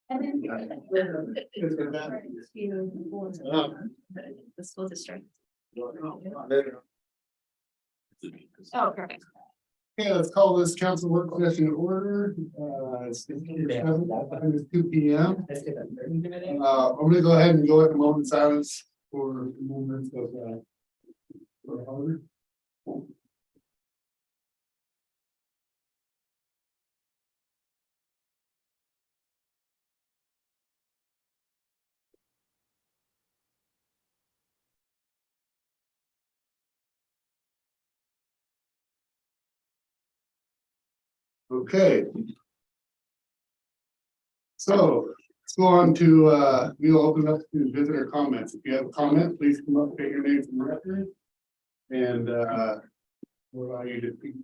And then. The school district. Oh, perfect. Okay, let's call this council work session to order. It's 2 p.m. I'm gonna go ahead and go at the moment of silence for moments of for Okay. So let's go on to we'll open up to visitor comments. If you have a comment, please come up, take your name from the record. And we'll allow you to speak.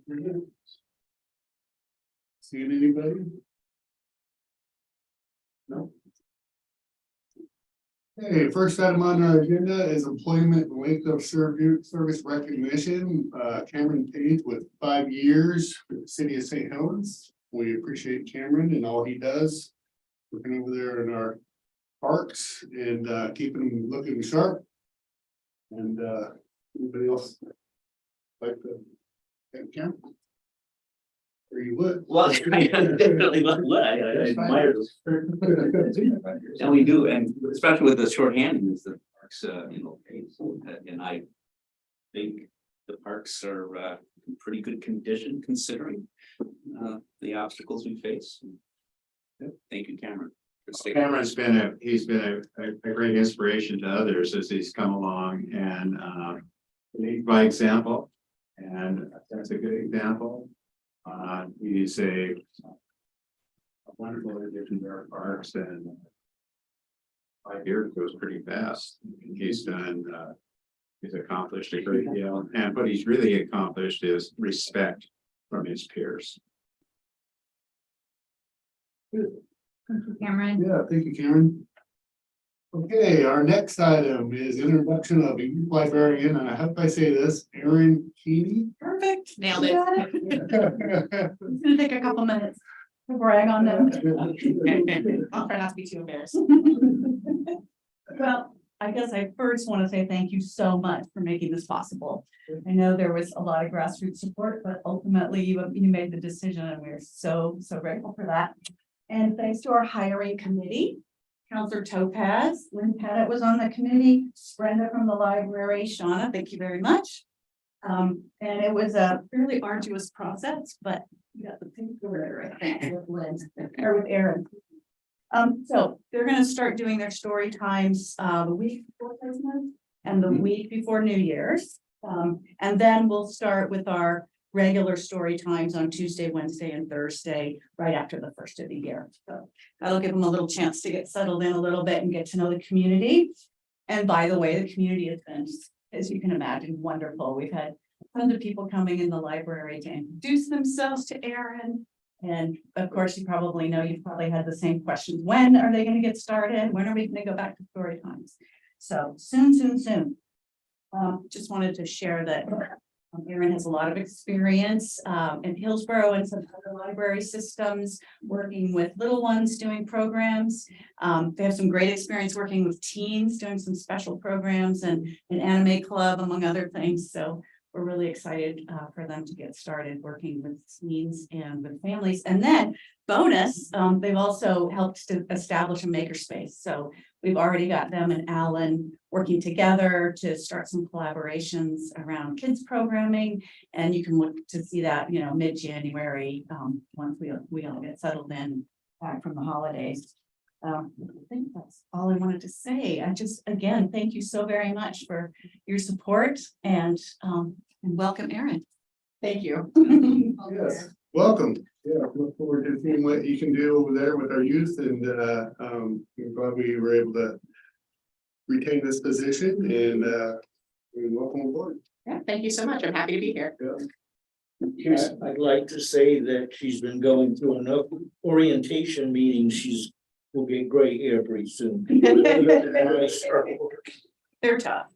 Seeing anybody? No. Okay, first item on our agenda is employment and length of service recognition. Cameron Page with 5 years for the city of St. Helens. We appreciate Cameron and all he does. Working over there in our parks and keeping them looking sharp. And anybody else like to thank Cameron? Or you would? Well, I definitely would. I admire those. And we do, and especially with the shorthanding, is the parks, pace. And I think the parks are in pretty good condition considering the obstacles we face. Thank you, Cameron. Cameron's been he's been a great inspiration to others as he's come along and lead by example. And that's a good example. He's a wonderful addition to our parks, and 5 years goes pretty fast. He's done he's accomplished a great deal, and what he's really accomplished is respect from his peers. Thank you, Cameron. Yeah, thank you, Karen. Okay, our next item is introduction of a youth librarian, and I hope I say this, Erin Keeney. Perfect, nailed it. Yeah. It's gonna take a couple minutes to brag on them. I'll try not to be too embarrassed. Well, I guess I first want to say thank you so much for making this possible. I know there was a lot of grassroots support, but ultimately you made the decision and we're so grateful for that. And thanks to our hiring committee, Counselor Topaz, Lynn Pettit was on the committee, Brenda from the library, Shauna, thank you very much. And it was a fairly arduous process, but we got the pink order, I think, with Lynn or with Erin. So they're gonna start doing their story times the week before Christmas and the week before New Year's. And then we'll start with our regular story times on Tuesday, Wednesday, and Thursday, right after the first of the year. So that'll give them a little chance to get settled in a little bit and get to know the community. And by the way, the community has been, as you can imagine, wonderful. We've had tons of people coming in the library to introduce themselves to Erin. And of course, you probably know, you've probably had the same questions. When are they going to get started? When are we going to go back to story times? So soon. Just wanted to share that Erin has a lot of experience in Hillsborough and some other library systems, working with little ones, doing programs. They have some great experience working with teens, doing some special programs and an anime club, among other things. So we're really excited for them to get started working with teens and with families. And then bonus, they've also helped to establish a makerspace. So we've already got them and Alan working together to start some collaborations around kids programming. And you can look to see that, mid-January, once we all get settled in back from the holidays. I think that's all I wanted to say. Again, thank you so very much for your support and welcome, Erin. Thank you. Yes, welcome. Yeah, look forward to seeing what you can do over there with our youth, and I'm glad we were able to retain this position, and welcome aboard. Yeah, thank you so much. I'm happy to be here. Yeah. I'd like to say that she's been going through enough orientation meetings. Will get gray hair pretty soon. They're tough.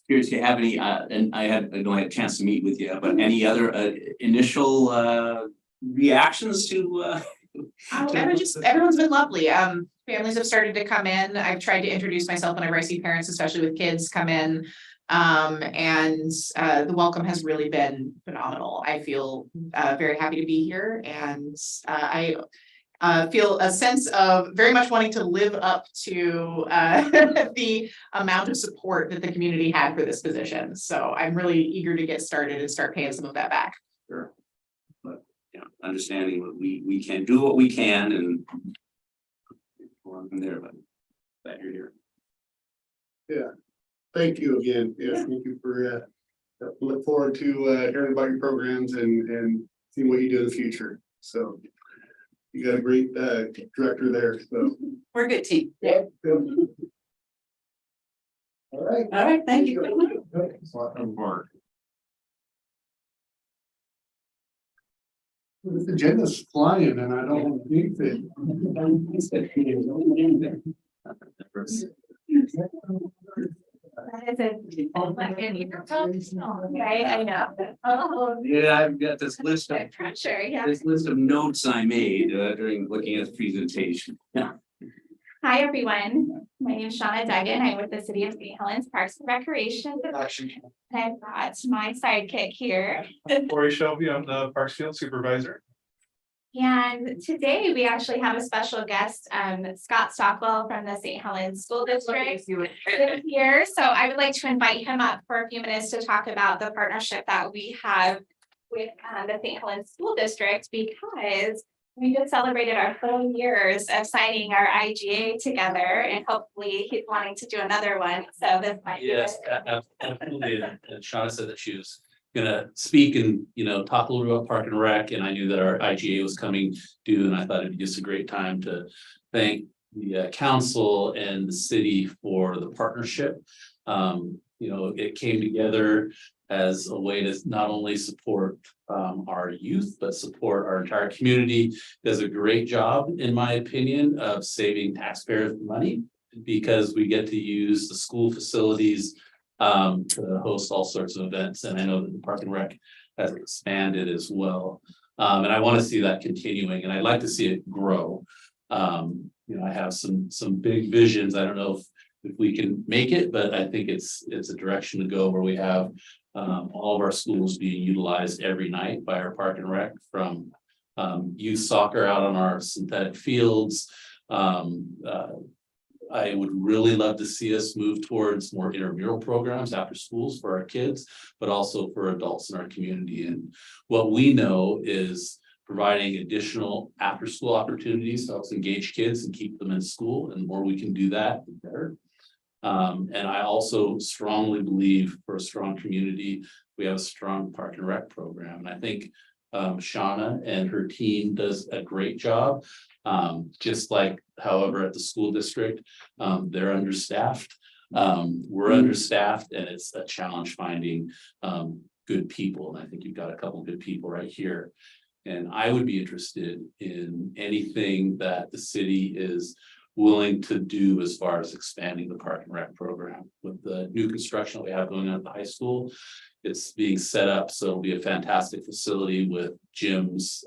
Curious if you have any, and I don't have a chance to meet with you, but any other initial reactions to Everyone's been lovely. Families have started to come in. I've tried to introduce myself whenever I see parents, especially with kids, come in. The welcome has really been phenomenal. I feel very happy to be here, and I feel a sense of very much wanting to live up to the amount of support that the community had for this position. So I'm really eager to get started and start paying some of that back. Sure. But, yeah, understanding what we can do what we can and go on from there, but glad you're here. Thank you again. Yes, thank you for, look forward to, hearing about your programs and seeing what you do in the future. So you got a great, director there, so. We're a good team. All right. All right, thank you. Welcome aboard. This agenda's flying and I don't want to jinx it. Right, I know. Oh, Yeah, I've got this list of, pressure, yeah. this list of notes I made during looking at the presentation. Yeah. Hi, everyone. My name is Shauna Duggan. I'm with the City of St. Helens Parks and Recreation. And I've got my sidekick here. Corey Shelby, I'm the Parks Field Supervisor. And today we actually have a special guest, Scott Stockwell from the St. Helens School District is here. So I would like to invite him up for a few minutes to talk about the partnership that we have with the St. Helens School District, because we just celebrated our 4 years of signing our IGA together, and hopefully he's wanting to do another one. So this might be Yes, it. absolutely. And Shauna said that she was gonna speak and, talk a little bit about Park and Rec, and I knew that our IGA was coming due, and I thought it'd be just a great time to thank the council and the city for the partnership. It came together as a way to not only support our youth, but support our entire community. Does a great job, in my opinion, of saving taxpayers money, because we get to use the school facilities to host all sorts of events. And I know that the Park and Rec has expanded as well. And I want to see that continuing, and I'd like to see it grow. I have some big visions. I don't know if we can make it, but I think it's a direction to go where we have all of our schools being utilized every night by our Park and Rec, from youth soccer out on our synthetic fields. I would really love to see us move towards more intramural programs after schools for our kids, but also for adults in our community. And what we know is providing additional after-school opportunities helps engage kids and keep them in school, and the more we can do that, the better. And I also strongly believe for a strong community, we have a strong Park and Rec program. And I think Shauna and her team does a great job. Just like, however, at the school district, they're understaffed. We're understaffed, and it's a challenge finding good people. And I think you've got a couple good people right here. And I would be interested in anything that the city is willing to do as far as expanding the Park and Rec program. With the new construction that we have going on at the high school, it's being set up, so it'll be a fantastic facility with gyms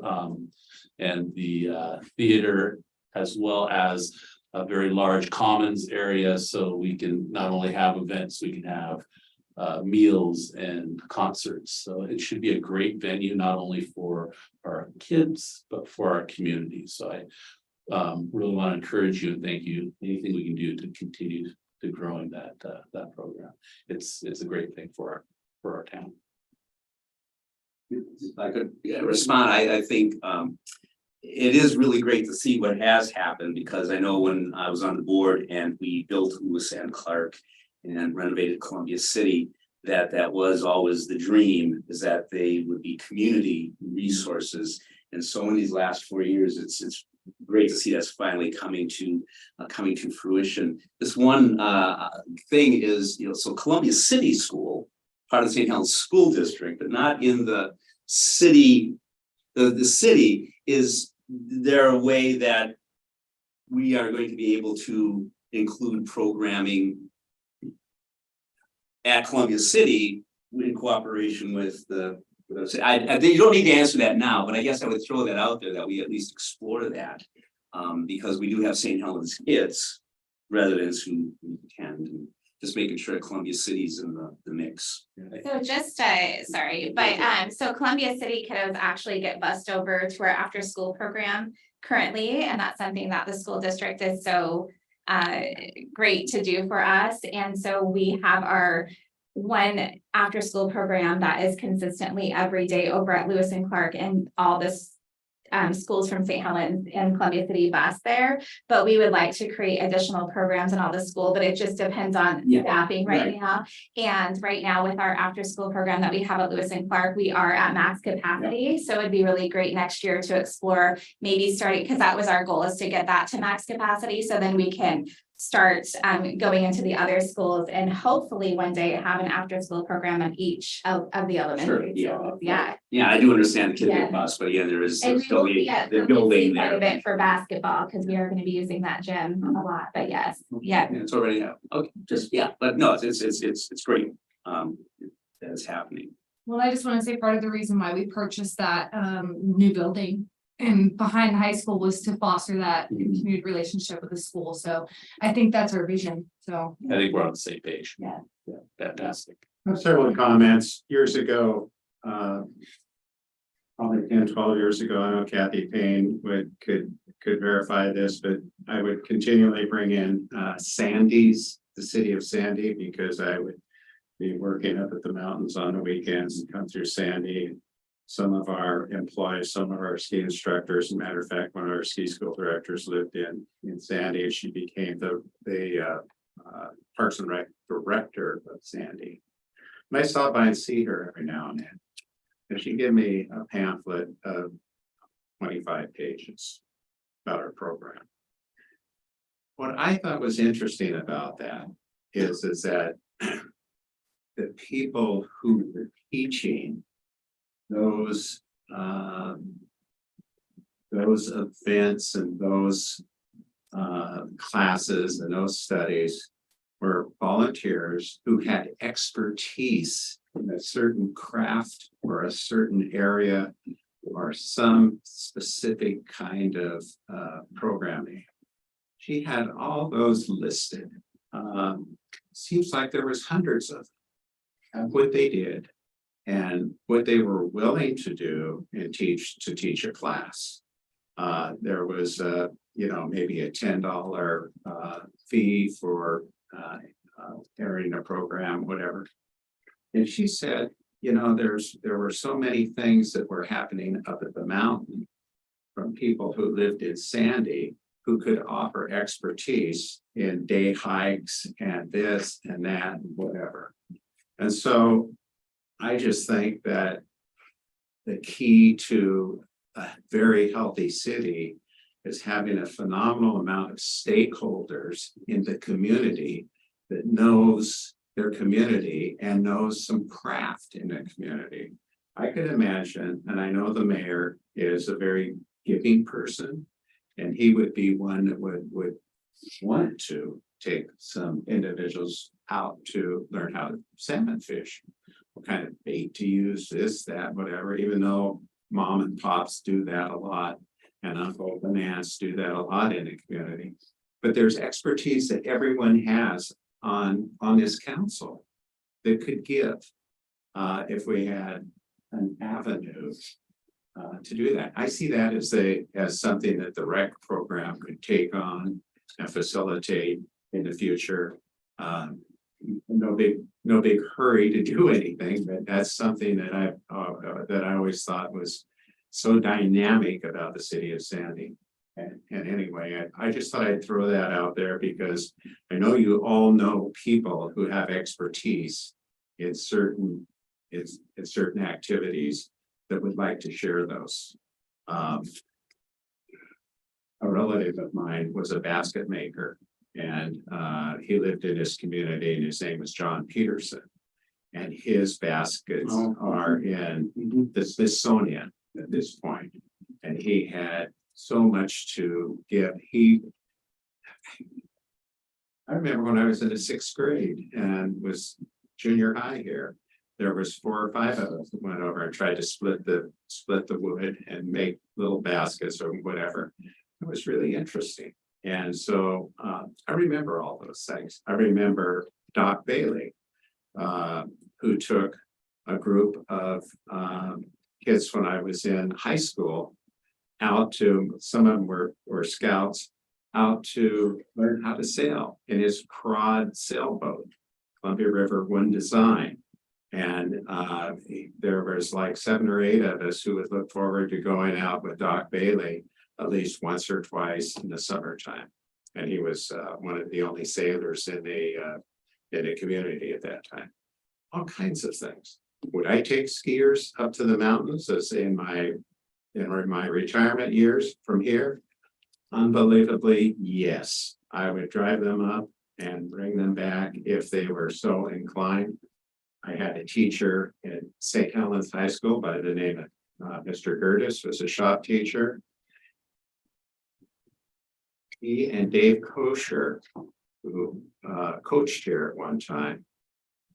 and the theater, as well as a very large commons area, so we can not only have events, we can have meals and concerts. So it should be a great venue, not only for our kids, but for our community. So I really want to encourage you and thank you. Anything we can do to continue to growing that program. It's a great thing for our town. If I could respond, I think it is really great to see what has happened, because I know when I was on the board and we built Lewis and Clark and renovated Columbia City, that was always the dream, is that they would be community resources. And so in these last 4 years, it's great to see that's finally coming to fruition. This one thing is, so Columbia City School, part of the St. Helens School District, but not in the city. The city, is there a way that we are going to be able to include programming at Columbia City in cooperation with the You don't need to answer that now, but I guess I would throw that out there that we at least explore that. Because we do have St. Helens kids, residents who attend, and just making sure Columbia City's in the mix. So just, sorry, but, so Columbia City kiddos actually get bused over to our after-school program currently, and that's something that the school district is so great to do for us. And so we have our one after-school program that is consistently every day over at Lewis and Clark, and all this schools from St. Helens and Columbia City bus there, but we would like to create additional programs in all the school, but it just depends on staffing right now. And right now with our after-school program that we have at Lewis and Clark, we are at max capacity. So it'd be really great next year to explore maybe starting, because that was our goal, is to get that to max capacity. So then we can start going into the other schools and hopefully one day have an after-school program at each of the elementary schools. Yeah. Yeah, I do understand the kid Yeah. bus, but again, there is And we still will be at the building quite a there. bit for basketball, because we are going to be using that gym a lot, but yes, yeah. And it's already out. Okay, just, yeah, but no, it's great. That is happening. Well, I just want to say part of the reason why we purchased that new building and behind high school was to foster that continued relationship with the school. So I think that's our vision. So I think we're on the same page. Yeah. Yeah, fantastic. I have several comments years ago. Probably 10, 12 years ago, I know Kathy Payne could verify this, but I would continually bring in Sandy's, the city of Sandy, because I would be working up at the mountains on the weekends and come through Sandy. Some of our employees, some of our ski instructors, as a matter of fact, one of our ski school directors lived in Sandy, and she became the Parks and Rec director of Sandy. And I stop by and see her every now and then. And she gave me a pamphlet of 25 pages about our program. What I thought was interesting about that is that the people who were teaching those events and those classes and those studies were volunteers who had expertise in a certain craft or a certain area or some specific kind of programming. She had all those listed. Seems like there was hundreds of what they did and what they were willing to do and teach a class. There was maybe a $10 fee for airing a program, whatever. And she said, there were so many things that were happening up at the mountain from people who lived in Sandy who could offer expertise in day hikes and this and that and whatever. And so I just think that the key to a very healthy city is having a phenomenal amount of stakeholders in the community that knows their community and knows some craft in the community. I could imagine, and I know the mayor is a very giving person, and he would be one that would want to take some individuals out to learn how to salmon fish, what kind of bait to use, this, that, whatever, even though mom and pops do that a lot, and uncles and aunts do that a lot in the community. But there's expertise that everyone has on this council that could give if we had an avenue to do that. I see that as something that the rec program could take on and facilitate in the future. No big hurry to do anything, but that's something that I always thought was so dynamic about the city of Sandy. And anyway, I just thought I'd throw that out there because I know you all know people who have expertise in certain activities that would like to share those. A relative of mine was a basket maker, and he lived in his community, and his name was John Peterson. And his baskets are in the Smithsonian at this point, and he had so much to give. I remember when I was in the 6th grade and was junior high here, there was 4 or 5 of us that went over and tried to split the wood and make little baskets or whatever. It was really interesting. And so I remember all those things. I remember Doc Bailey, who took a group of kids when I was in high school out to, some of them were scouts, out to learn how to sail in his Crod sailboat, Columbia River One Design. And there was like 7 or 8 of us who would look forward to going out with Doc Bailey at least once or twice in the summertime. And he was one of the only sailors in a community at that time. All kinds of things. Would I take skiers up to the mountains as in my retirement years from here? Unbelievably, yes. I would drive them up and bring them back if they were so inclined. I had a teacher at St. Helens High School by the name of Mr. Gertis, was a shop teacher. He and Dave Kosher, who coached here at one time,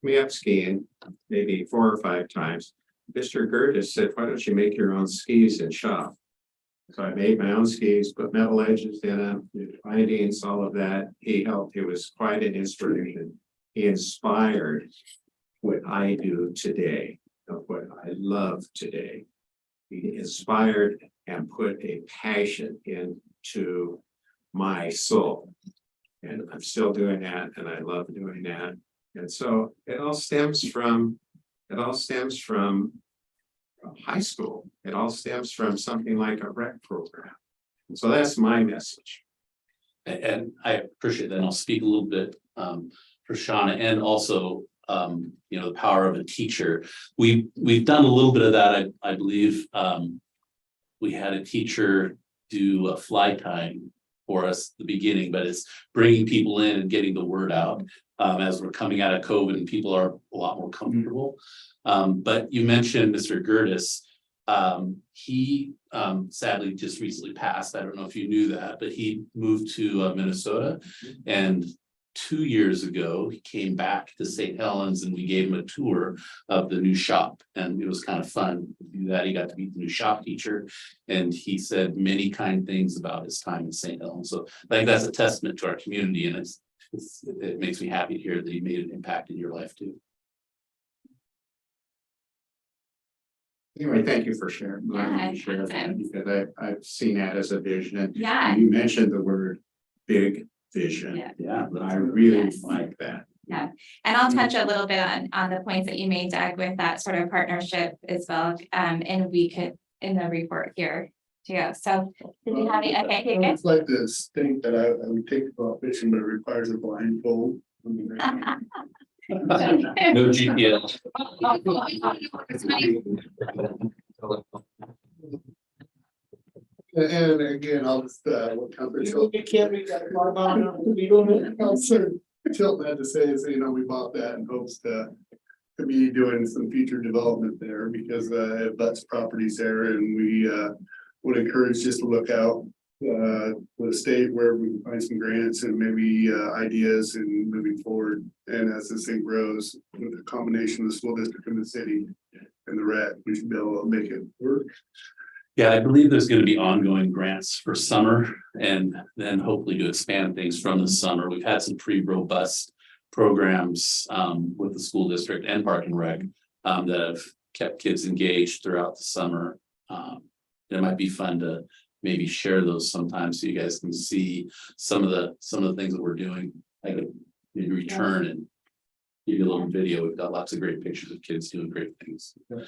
me up skiing maybe 4 or 5 times. Mr. Gertis said, why don't you make your own skis and shop? So I made my own skis, put metal edges in them, did bindings, all of that. He helped. He was quite an inspiration. He inspired what I do today, of what I love today. He inspired and put a passion into my soul. And I'm still doing that, and I love doing that. And so it all stems from high school. It all stems from something like a rec program. And so that's my message. And I appreciate that. And I'll speak a little bit for Shauna and also the power of a teacher. We've done a little bit of that. I believe we had a teacher do a fly time for us at the beginning, but it's bringing people in and getting the word out as we're coming out of COVID and people are a lot more comfortable. But you mentioned Mr. Gertis. He sadly just recently passed. I don't know if you knew that, but he moved to Minnesota, and 2 years ago he came back to St. Helens and we gave him a tour of the new shop, and it was kind of fun to do that. He got to meet the new shop teacher, and he said many kind things about his time in St. Helens. So I think that's a testament to our community, and it makes me happy to hear that he made an impact in your life too. Anyway, thank you for sharing. Yeah, Share that, awesome. because I've seen that as a vision. And Yeah. you mentioned the word big vision. Yeah. Yeah. I really Yes. like that. And I'll touch a little bit on the points that you made, Doug, with that sort of partnership as well. And we could in the report here too. So did you have any? Okay, good. It's like the state that I would take about fishing, but it requires a blindfold. I mean, No GPS. And again, I'll just, what Councilor You can't read that part about it. We don't. Tilton had to say is, we bought that in hopes to be doing some future development there because it butts properties there, and we would encourage just to look out with the state where we can find some grants and maybe ideas and moving forward. And as this thing grows with the combination of the school district and the city and the rec, we should be able to make it work. Yeah, I believe there's going to be ongoing grants for summer and then hopefully to expand things from the summer. We've had some pretty robust programs with the school district and Park and Rec that have kept kids engaged throughout the summer. It might be fun to maybe share those sometimes so you guys can see some of the things that we're doing. I could maybe return and give you a little video. We've got lots of great pictures of kids doing great things. Yeah.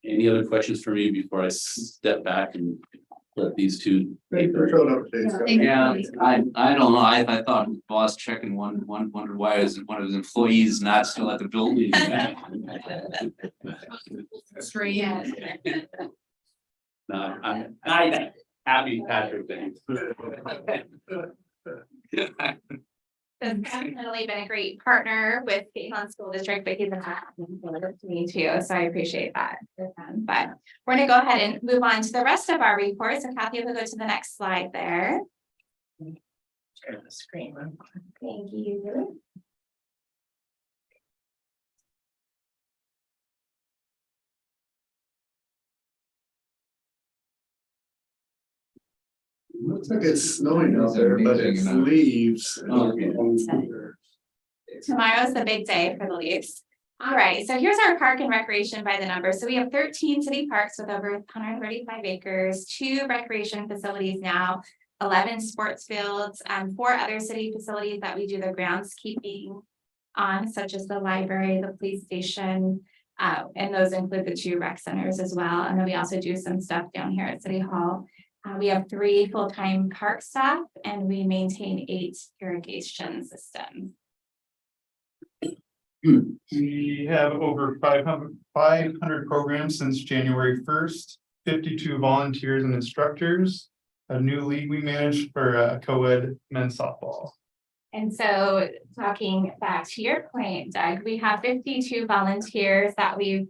Any other questions for me before I step back and let these two? Thanks for showing up today, Scott. Yeah, I don't know. I thought the boss checking wondered why is one of his employees not still at the building? Yes. No, I'm happy Patrick Day. Has definitely been a great partner with St. Helens School District, but he's been to me too, so I appreciate that. But we're gonna go ahead and move on to the rest of our reports, and Kathy will go to the next slide there. Share the screen. Thank you. Looks like it's snowing out there, but it's leaves. Tomorrow's the big day for the leaves. All right, so here's our park and recreation by the number. So we have 13 city parks with over 135 acres, 2 recreation facilities now, 11 sports fields, 4 other city facilities that we do the groundskeeping on, such as the library, the police station, and those include the 2 rec centers as well. And then we also do some stuff down here at City Hall. We have 3 full-time park staff and we maintain 8 irrigation systems. We have over 500 programs since January 1st, 52 volunteers and instructors. A new league we manage for co-ed men's softball. And so talking back to your point, Doug, we have 52 volunteers that we've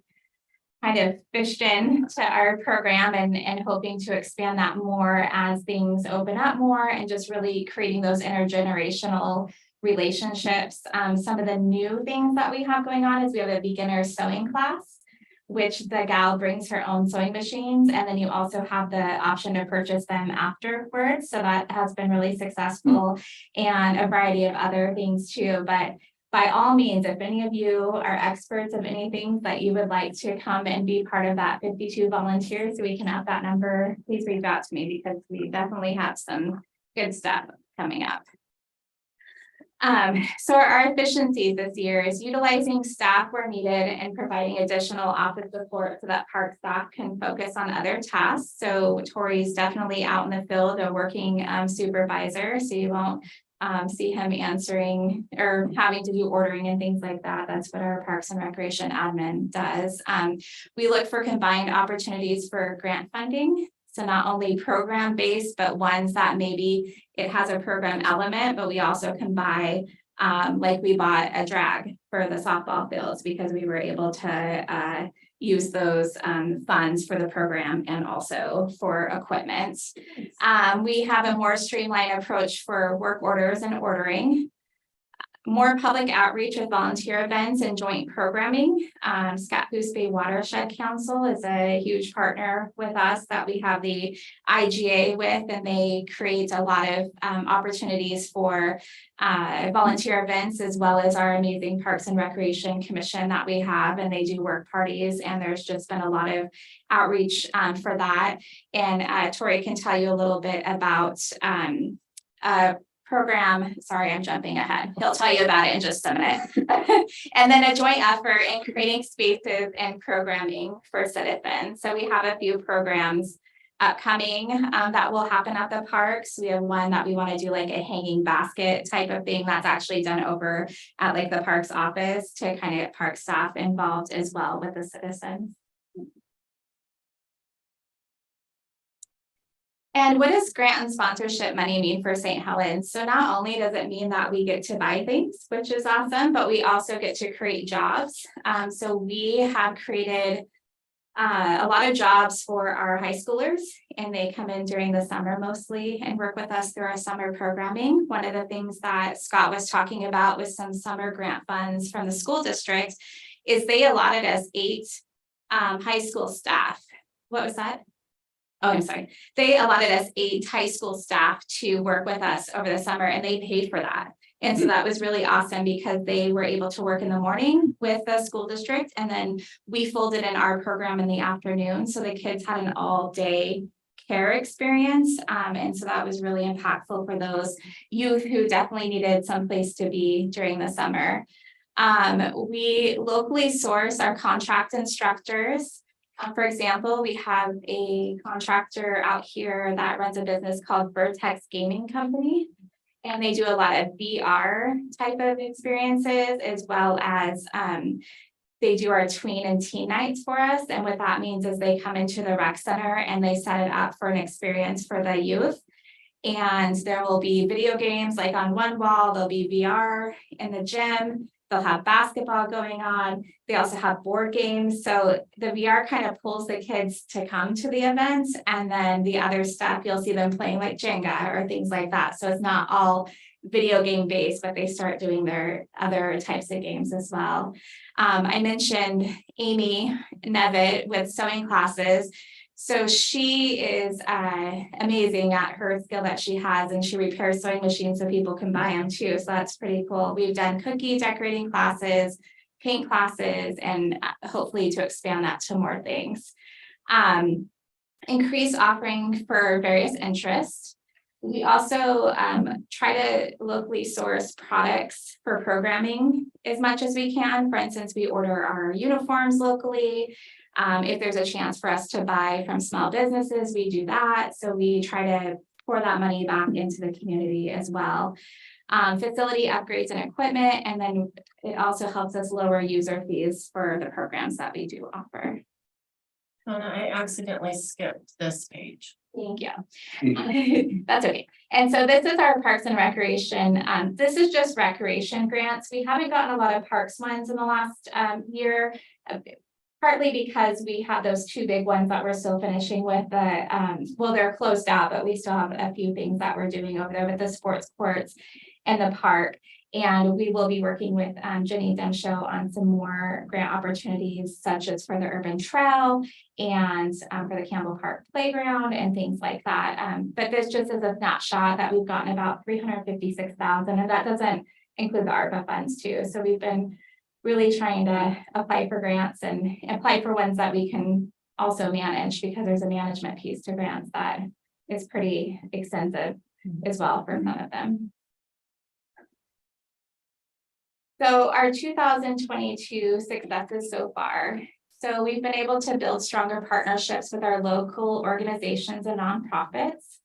kind of fished in to our program and hoping to expand that more as things open up more and just really creating those intergenerational relationships. Some of the new things that we have going on is we have a beginner sewing class, which the gal brings her own sewing machines, and then you also have the option to purchase them afterwards. So that has been really successful, and a variety of other things too. But by all means, if any of you are experts of anything that you would like to come and be part of that 52 volunteers, so we can have that number, please reach out to me because we definitely have some good stuff coming up. So our efficiencies this year is utilizing staff where needed and providing additional office support so that park staff can focus on other tasks. So Tori's definitely out in the field, a working supervisor, so you won't see him answering or having to do ordering and things like that. That's what our Parks and Recreation admin does. We look for combined opportunities for grant funding. So not only program based, but ones that maybe it has a program element, but we also can buy, like we bought a drag for the softball fields because we were able to use those funds for the program and also for equipment. We have a more streamlined approach for work orders and ordering. More public outreach with volunteer events and joint programming. Scotts Bay Watershed Council is a huge partner with us that we have the IGA with, and they create a lot of opportunities for volunteer events, as well as our amazing Parks and Recreation Commission that we have, and they do work parties, and there's just been a lot of outreach for that. And Tori can tell you a little bit about program, sorry, I'm jumping ahead. He'll tell you about it in just a minute. And then a joint effort in creating spaces and programming for citizens. So we have a few programs upcoming that will happen at the parks. We have one that we want to do like a hanging basket type of thing that's actually done over at like the parks office to kind of get park staff involved as well with the citizens. And what does grant and sponsorship money mean for St. Helens? So not only does it mean that we get to buy things, which is awesome, but we also get to create jobs. So we have created a lot of jobs for our high schoolers, and they come in during the summer mostly and work with us through our summer programming. One of the things that Scott was talking about with some summer grant funds from the school district is they allotted us 8 high school staff. What was that? Oh, I'm sorry. They allotted us 8 high school staff to work with us over the summer, and they paid for that. And so that was really awesome because they were able to work in the morning with the school district, and then we folded in our program in the afternoon. So the kids had an all-day care experience. And so that was really impactful for those youth who definitely needed some place to be during the summer. We locally source our contract instructors. For example, we have a contractor out here that runs a business called Vertex Gaming Company, and they do a lot of VR type of experiences, as well as they do our tween and teen nights for us. And what that means is they come into the rec center and they set it up for an experience for the youth. And there will be video games like on one wall, there'll be VR in the gym. They'll have basketball going on. They also have board games. So the VR kind of pulls the kids to come to the events. And then the other stuff, you'll see them playing like Jenga or things like that. So it's not all video game based, but they start doing their other types of games as well. I mentioned Amy Nevitt with sewing classes. So she is amazing at her skill that she has, and she repairs sewing machines so people can buy them too. So that's pretty cool. We've done cookie decorating classes, paint classes, and hopefully to expand that to more things. Increase offering for various interests. We also try to locally source products for programming as much as we can. For instance, we order our uniforms locally. If there's a chance for us to buy from small businesses, we do that. So we try to pour that money back into the community as well. Facility upgrades and equipment, and then it also helps us lower user fees for the programs that we do offer. I accidentally skipped this page. Thank you. That's okay. And so this is our Parks and Recreation. This is just recreation grants. We haven't gotten a lot of parks ones in the last year. Partly because we have those two big ones that we're still finishing with the, well, they're closed out, but we still have a few things that we're doing over there with the sports courts and the park. And we will be working with Jenny Denshow on some more grant opportunities, such as for the urban trail and for the Campbell Park playground and things like that. But this just is a snapshot that we've gotten about 356,000, and that doesn't include the ARPA funds too. So we've been really trying to apply for grants and apply for ones that we can also manage, because there's a management piece to grants that is pretty extensive as well for some of them. So our 2022 successes so far. So we've been able to build stronger partnerships with our local organizations and nonprofits.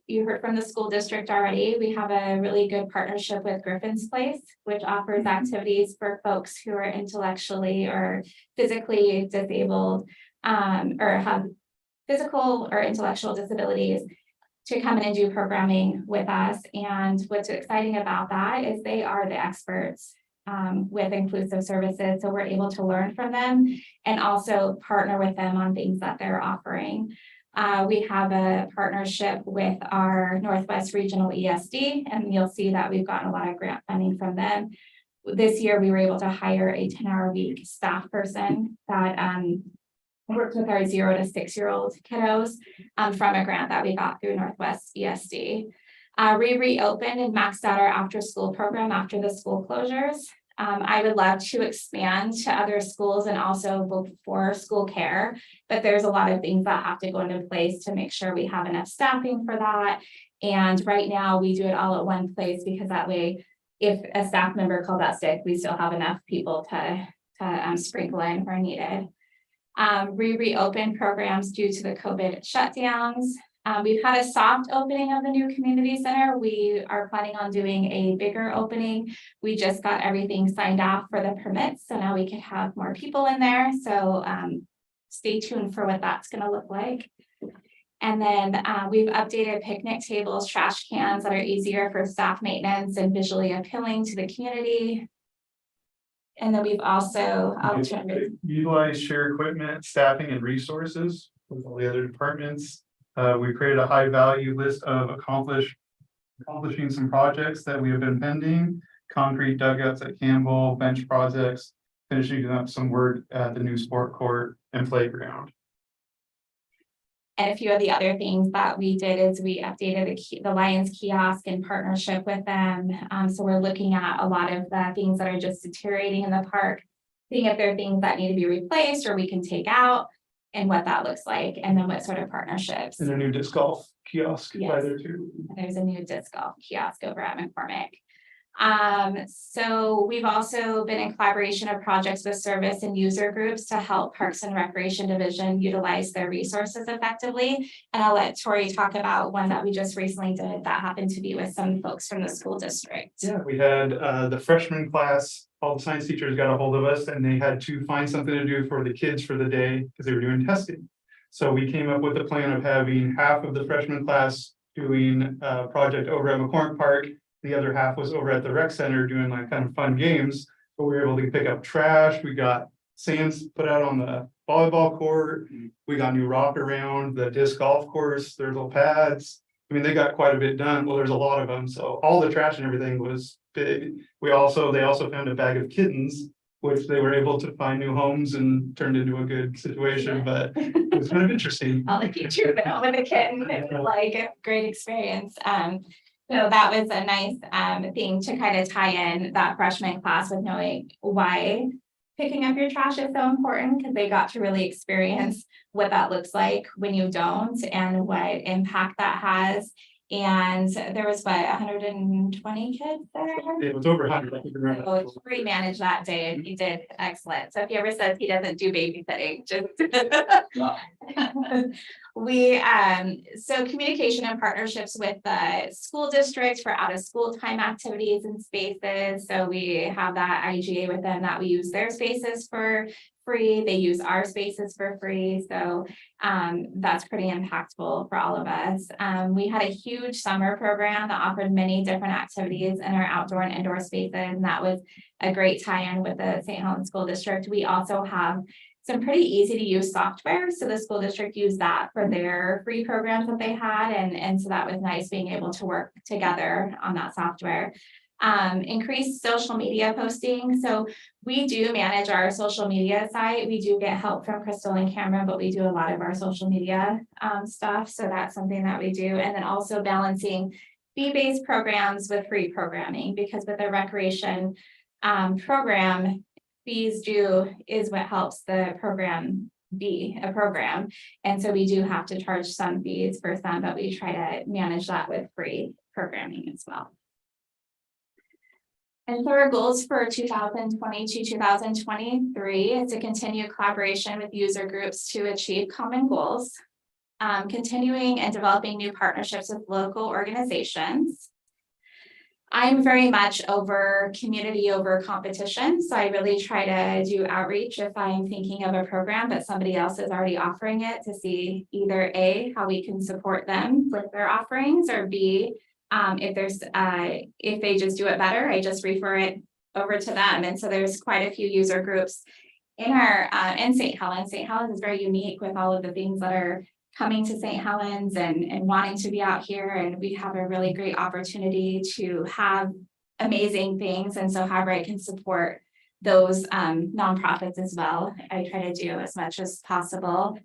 You heard from the school district already. We have a really good partnership with Griffin's Place, which offers activities for folks who are intellectually or physically disabled, or have physical or intellectual disabilities, to come in and do programming with us. And what's exciting about that is they are the experts with inclusive services. So we're able to learn from them and also partner with them on things that they're offering. We have a partnership with our Northwest Regional ESD, and you'll see that we've gotten a lot of grant funding from them. This year, we were able to hire a 10-hour-a-week staff person that worked with our 0 to 6-year-old kiddos from a grant that we got through Northwest ESD. We reopened and maxed out our after-school program after the school closures. I would love to expand to other schools and also before school care, but there's a lot of things that have to go into place to make sure we have enough staffing for that. And right now we do it all at one place, because that way, if a staff member called out sick, we still have enough people to sprinkle in where needed. We reopened programs due to the COVID shutdowns. We've had a soft opening of the new community center. We are planning on doing a bigger opening. We just got everything signed off for the permits, so now we can have more people in there. So stay tuned for what that's going to look like. And then we've updated picnic tables, trash cans that are easier for staff maintenance and visually appealing to the community. And then we've also utilize shared equipment, staffing, and resources with all the other departments. We created a high value list of accomplishing some projects that we have been pending: concrete dugouts at Campbell, bench projects, finishing up some work at the new sport court and playground. And a few of the other things that we did is we updated the Lions kiosk in partnership with them. So we're looking at a lot of the things that are just deteriorating in the park, seeing if there are things that need to be replaced or we can take out, and what that looks like, and then what sort of partnerships. And a new disc golf kiosk by there too. There's a new disc golf kiosk over at McCormick. So we've also been in collaboration of projects with service and user groups to help Parks and Recreation Division utilize their resources effectively. And I'll let Tori talk about one that we just recently did that happened to be with some folks from the school district. Yeah, we had the freshman class, all the science teachers got a hold of us, and they had to find something to do for the kids for the day because they were doing testing. So we came up with a plan of having half of the freshman class doing a project over at McCormick Park. The other half was over at the rec center doing like kind of fun games, but we were able to pick up trash. We got sands put out on the volleyball court. We got new rock around the disc golf course. There's little pads. I mean, they got quite a bit done. Well, there's a lot of them. So all the trash and everything was big. They also found a bag of kittens which they were able to find new homes and turned into a good situation, but it was kind of interesting. All the future with a kitten, it was like a great experience. So that was a nice thing to kind of tie in that freshman class with knowing why picking up your trash is so important, because they got to really experience what that looks like when you don't and what impact that has. And there was 120 kids there. It was over 100. I think I remember. So Free managed that day and he did excellent. So if he ever says he doesn't do babysitting, just. We, so communication and partnerships with the school district for out of school time activities and spaces. So we have that IGA with them that we use their spaces for free. They use our spaces for free. So that's pretty impactful for all of us. We had a huge summer program that offered many different activities in our outdoor and indoor spaces. And that was a great tie-in with the St. Helens School District. We also have some pretty easy to use software. So the school district used that for their free programs that they had. And so that was nice being able to work together on that software. Increased social media posting. So we do manage our social media site. We do get help from Crystal and Cameron, but we do a lot of our social media stuff. So that's something that we do. And then also balancing fee-based programs with free programming, because with the recreation program, fees is what helps the program be a program. And so we do have to charge some fees for some, but we try to manage that with free programming as well. And so our goals for 2020 to 2023 is to continue collaboration with user groups to achieve common goals. Continuing and developing new partnerships with local organizations. I'm very much over community over competition. So I really try to do outreach if I'm thinking of a program, but somebody else is already offering it, to see either A, how we can support them with their offerings, or B, if they just do it better, I just refer it over to them. And so there's quite a few user groups in our in St. Helens. St. Helens is very unique with all of the things that are coming to St. Helens and wanting to be out here. And we have a really great opportunity to have amazing things. And so however I can support those nonprofits as well, I try to do as much as possible.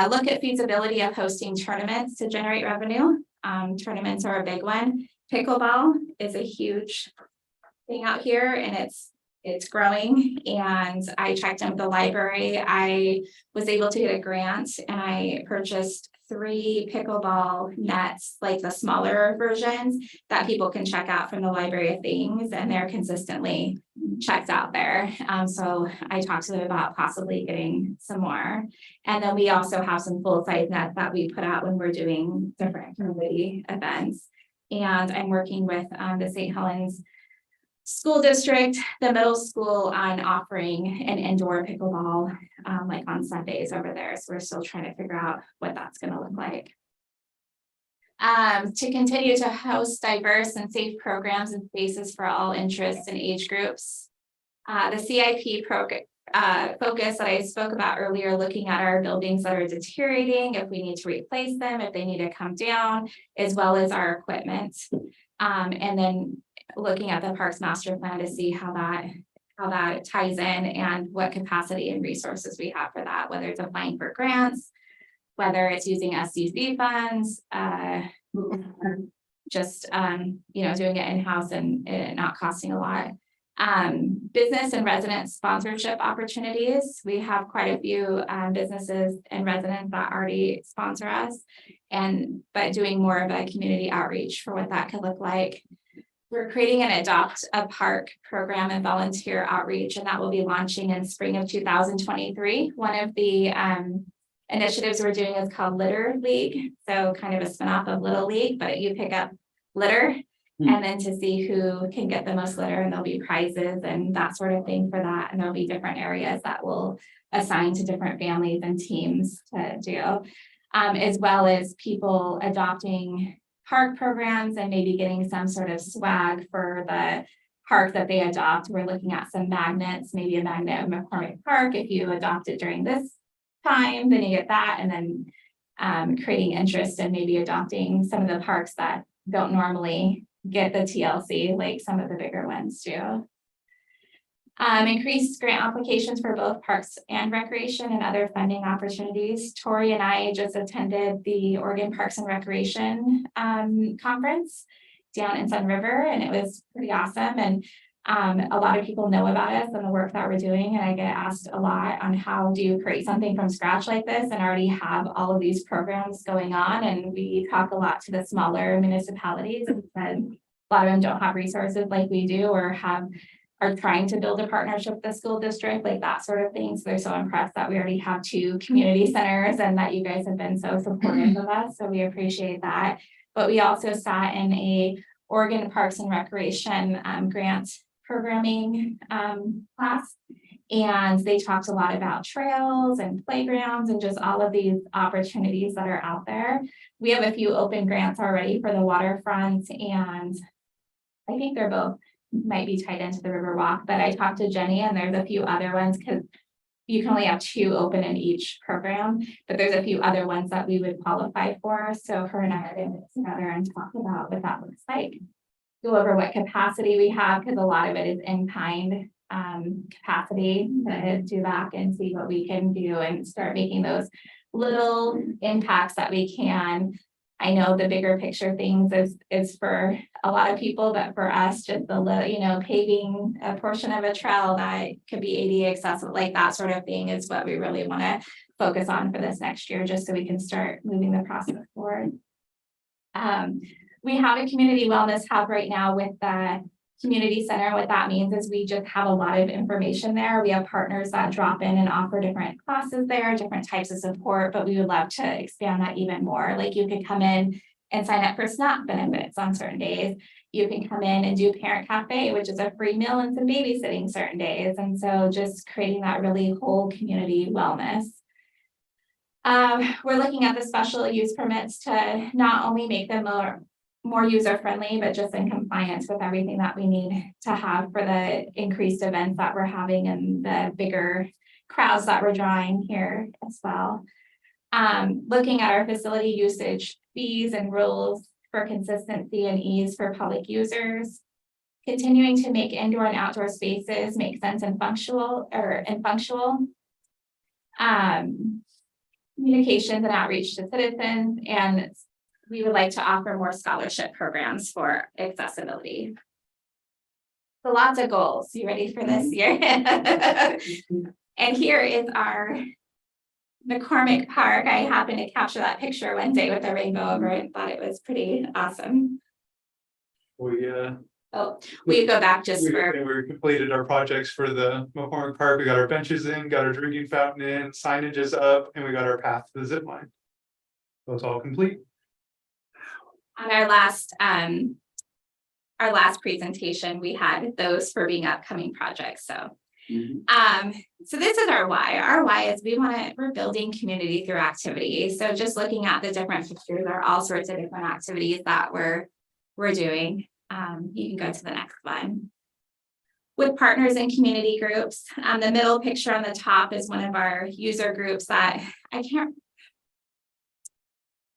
Look at feasibility of hosting tournaments to generate revenue. Tournaments are a big one. Pickleball is a huge thing out here, and it's growing. And I checked in with the library. I was able to get a grant and I purchased 3 pickleball nets, like the smaller versions that people can check out from the Library of Things, and they're consistently checked out there. So I talked to them about possibly getting some more. And then we also have some full-size nets that we put out when we're doing different community events. And I'm working with the St. Helens School District, the middle school, on offering an indoor pickleball like on Sundays over there. So we're still trying to figure out what that's going to look like. To continue to host diverse and safe programs and spaces for all interests and age groups. The CIP focus that I spoke about earlier, looking at our buildings that are deteriorating, if we need to replace them, if they need to come down, as well as our equipment. And then looking at the Parks Master Plan to see how that ties in and what capacity and resources we have for that, whether it's applying for grants, whether it's using SCC funds, just doing it in-house and it not costing a lot. Business and resident sponsorship opportunities. We have quite a few businesses and residents that already sponsor us, but doing more of a community outreach for what that could look like. We're creating an Adopt a Park program and volunteer outreach, and that will be launching in spring of 2023. One of the initiatives we're doing is called Litter League. So kind of a spinoff of Little League, but you pick up litter and then to see who can get the most litter, and there'll be prizes and that sort of thing for that. And there'll be different areas that will assign to different families and teams to do, as well as people adopting park programs and maybe getting some sort of swag for the park that they adopt. We're looking at some magnets, maybe a magnet of McCormick Park. If you adopt it during this time, then you get that, and then creating interest in maybe adopting some of the parks that don't normally get the TLC, like some of the bigger ones do. Increased grant applications for both parks and recreation and other funding opportunities. Tori and I just attended the Oregon Parks and Recreation conference down in Sun River, and it was pretty awesome. And a lot of people know about us and the work that we're doing, and I get asked a lot on how do you create something from scratch like this and already have all of these programs going on. And we talk a lot to the smaller municipalities, and a lot of them don't have resources like we do, or are trying to build a partnership with the school district, like that sort of thing. So they're so impressed that we already have 2 community centers and that you guys have been so supportive of us. So we appreciate that. But we also sat in a Oregon Parks and Recreation grant programming class. And they talked a lot about trails and playgrounds and just all of these opportunities that are out there. We have a few open grants already for the waterfront, and I think they're both might be tied into the Riverwalk, but I talked to Jenny and there's a few other ones because you can only have 2 open in each program, but there's a few other ones that we would qualify for. So her and I are going to get together and talk about what that looks like. Go over what capacity we have, because a lot of it is in kind capacity to do back and see what we can do and start making those little impacts that we can. I know the bigger picture things is for a lot of people, but for us, just the little, paving a portion of a trail that could be ADA accessible, like that sort of thing is what we really want to focus on for this next year, just so we can start moving the process forward. We have a community wellness hub right now with the community center. What that means is we just have a lot of information there. We have partners that drop in and offer different classes there, different types of support, but we would love to expand that even more. Like you could come in and sign up for SNAP benefits on certain days. You can come in and do Parent Cafe, which is a free meal and some babysitting certain days. And so just creating that really whole community wellness. We're looking at the special use permits to not only make them more user-friendly, but just in compliance with everything that we need to have for the increased events that we're having and the bigger crowds that we're drawing here as well. Looking at our facility usage fees and rules for consistency and ease for public users. Continuing to make indoor and outdoor spaces make sense and functional. Communications and outreach to citizens, and we would like to offer more scholarship programs for accessibility. So lots of goals. You ready for this year? And here is our McCormick Park. I happened to capture that picture one day with a rainbow over it and thought it was pretty awesome. We go back just for. We completed our projects for the McCormick Park. We got our benches in, got our drinking fountain in, signage is up, and we got our path to the zip line. So it's all complete. On our last presentation, we had those for being upcoming projects. So, so this is our why. Our why is we're building community through activity. So just looking at the different pictures, there are all sorts of different activities that we're doing. You can go to the next one. With partners and community groups, the middle picture on the top is one of our user groups that I can't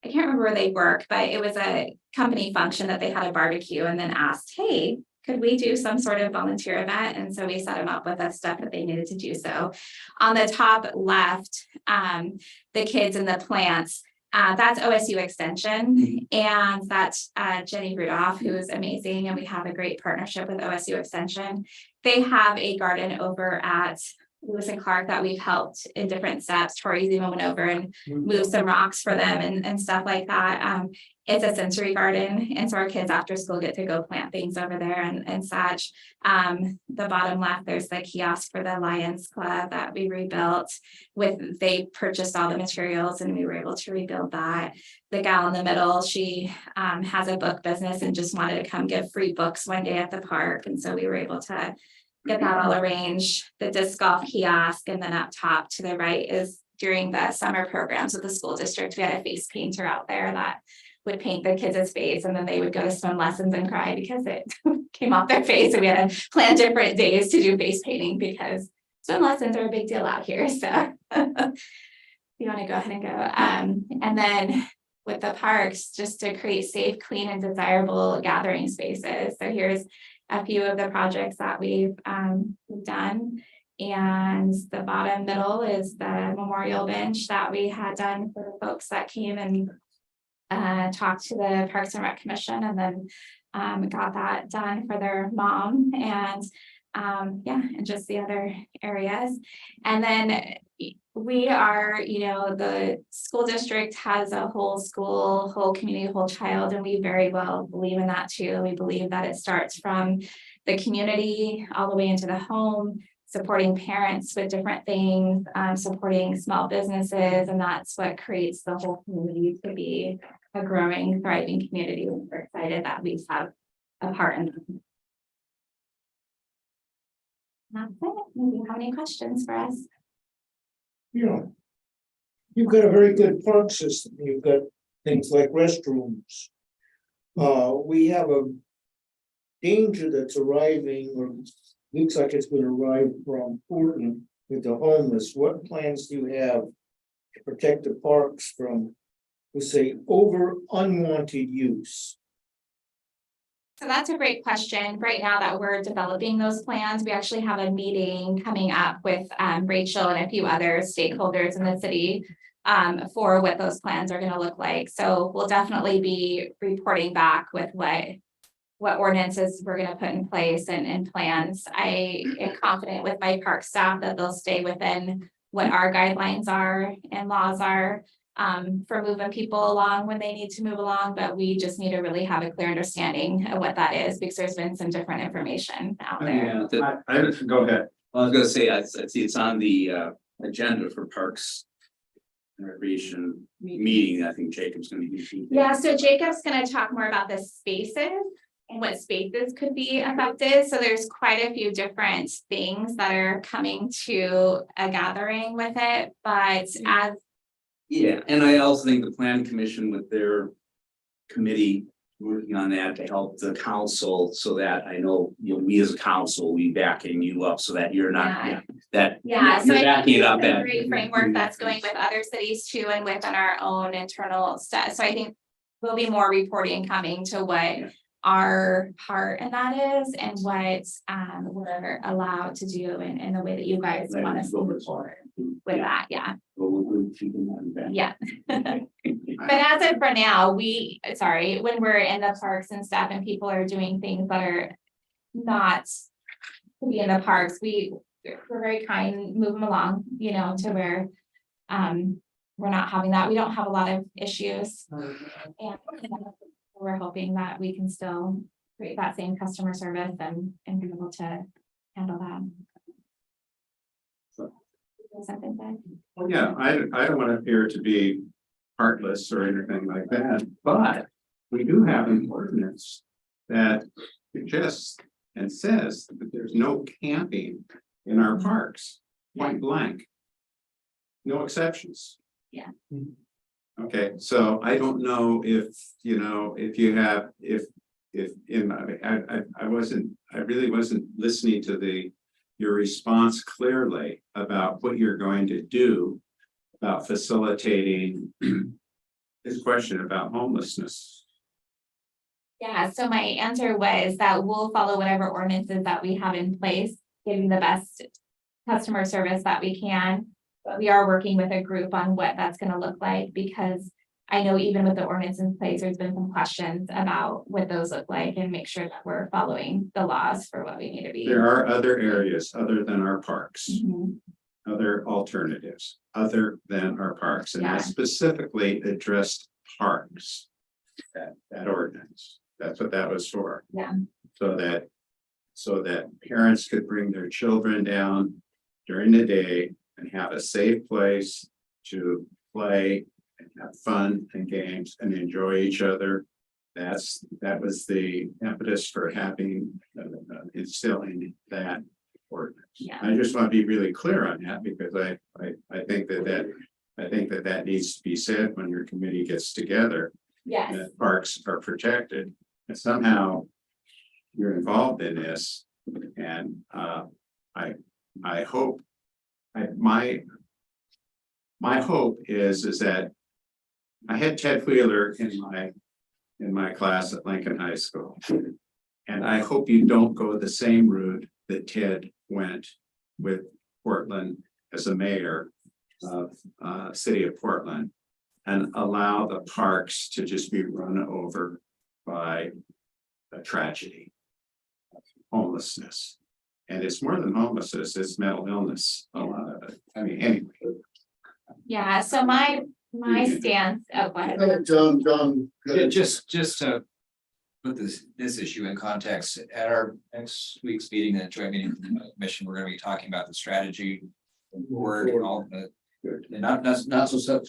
remember where they work, but it was a company function that they had a barbecue and then asked, hey, could we do some sort of volunteer event? And so we set them up with the stuff that they needed to do. So on the top left, the kids and the plants, that's OSU Extension, and that's Jenny Rudolph, who is amazing. And we have a great partnership with OSU Extension. They have a garden over at Lewis and Clark that we've helped in different steps. Tori's even went over and moved some rocks for them and stuff like that. It's a sensory garden, and so our kids after school get to go plant things over there and such. The bottom left, there's the kiosk for the Lions Club that we rebuilt. They purchased all the materials and we were able to rebuild that. The gal in the middle, she has a book business and just wanted to come give free books one day at the park, and so we were able to get that all arranged. The disc golf kiosk, and then up top to the right is during the summer programs with the school district, we had a face painter out there that would paint the kids' face, and then they would go to swim lessons and cry because it came off their face. And we had to plan different days to do face painting because swim lessons are a big deal out here. So you want to go ahead and go. And then with the parks, just to create safe, clean, and desirable gathering spaces. So here's a few of the projects that we've done. And the bottom middle is the memorial bench that we had done for the folks that came and talked to the Parks and Rec Commission, and then got that done for their mom, and yeah, and just the other areas. And then we are, you know, the school district has a whole school, whole community, whole child, and we very well believe in that too. We believe that it starts from the community all the way into the home, supporting parents with different things, supporting small businesses, and that's what creates the whole community to be a growing, thriving community. We're excited that we have a part in that. That's it. Do you have any questions for us? Yeah. You've got a very good park system. You've got things like restrooms. We have a danger that's arriving, or looks like it's going to arrive from Portland with the homeless. What plans do you have to protect the parks from, let's say, unwanted use? So that's a great question. Right now that we're developing those plans, we actually have a meeting coming up with Rachel and a few other stakeholders in the city for what those plans are going to look like. So we'll definitely be reporting back with what ordinances we're going to put in place and plans. I am confident with my park staff that they'll stay within what our guidelines are and laws are for moving people along when they need to move along, but we just need to really have a clear understanding of what that is, because there's been some different information out there. Yeah, I go ahead. I was gonna say, I see it's on the agenda for Parks and Recreation meeting. I think Jacob's gonna be. Yeah, so Jacob's gonna talk more about the spaces and what spaces could be affected. So there's quite a few different things that are coming to a gathering with it, but as Yeah, and I also think the planning commission with their committee working on that to help the council, so that I know, you know, we as a council, we backing you up so that you're not, Yeah. that. Yeah, so You're I backing think it up it's a that. great framework that's going with other cities too, and within our own internal stuff. So I think there'll be more reporting coming to what our part in that is, and what we're allowed to do, and the way that you guys want us to move forward with that. Yeah, We'll keep in mind. yeah. But as of for now, when we're in the parks and stuff and people are doing things that are not to be in the parks, we're very kind, move them along, you know, to where we're not having that. We don't have a lot of issues. And we're hoping that we can still create that same customer service and be able to handle that. Something that. Well, yeah, I don't want to appear to be heartless or anything like that, but we do have an ordinance that suggests and says that there's no camping in our parks, point blank. No exceptions. Yeah. Okay, so I don't know if, you know, if you have, if in, I really wasn't listening to your response clearly about what you're going to do about facilitating this question about homelessness. Yeah, so my answer was that we'll follow whatever ordinances that we have in place, giving the best customer service that we can. But we are working with a group on what that's gonna look like, because I know even with the ordinance in place, there's been some questions about what those look like, and make sure that we're following the laws for what we need to be. There are other areas other than our parks, Mhm. other alternatives other than our parks, and I Yeah. specifically addressed parks. That ordinance, that's what that was for. Yeah. So that parents could bring their children down during the day and have a safe place to play and have fun and games and enjoy each other. That was the impetus for having, instilling that ordinance. Yeah. I just want to be really clear on that, because I think that needs to be said when your committee gets together, Yes, that parks are protected, and somehow you're involved in this, and I hope, my hope is that I had Ted Wheeler in my class at Lincoln High School. And I hope you don't go the same route that Ted went with Portland as a mayor of city of Portland. And allow the parks to just be run over by a tragedy. Homelessness. And it's more than homelessness, it's mental illness, a lot of it. I mean, anyway. Yeah, so my stance, oh, go ahead. John, Yeah, just to put this issue in context, at our next week's meeting, the joint meeting with the commission, we're gonna be talking about the strategy. Board and all the, and not so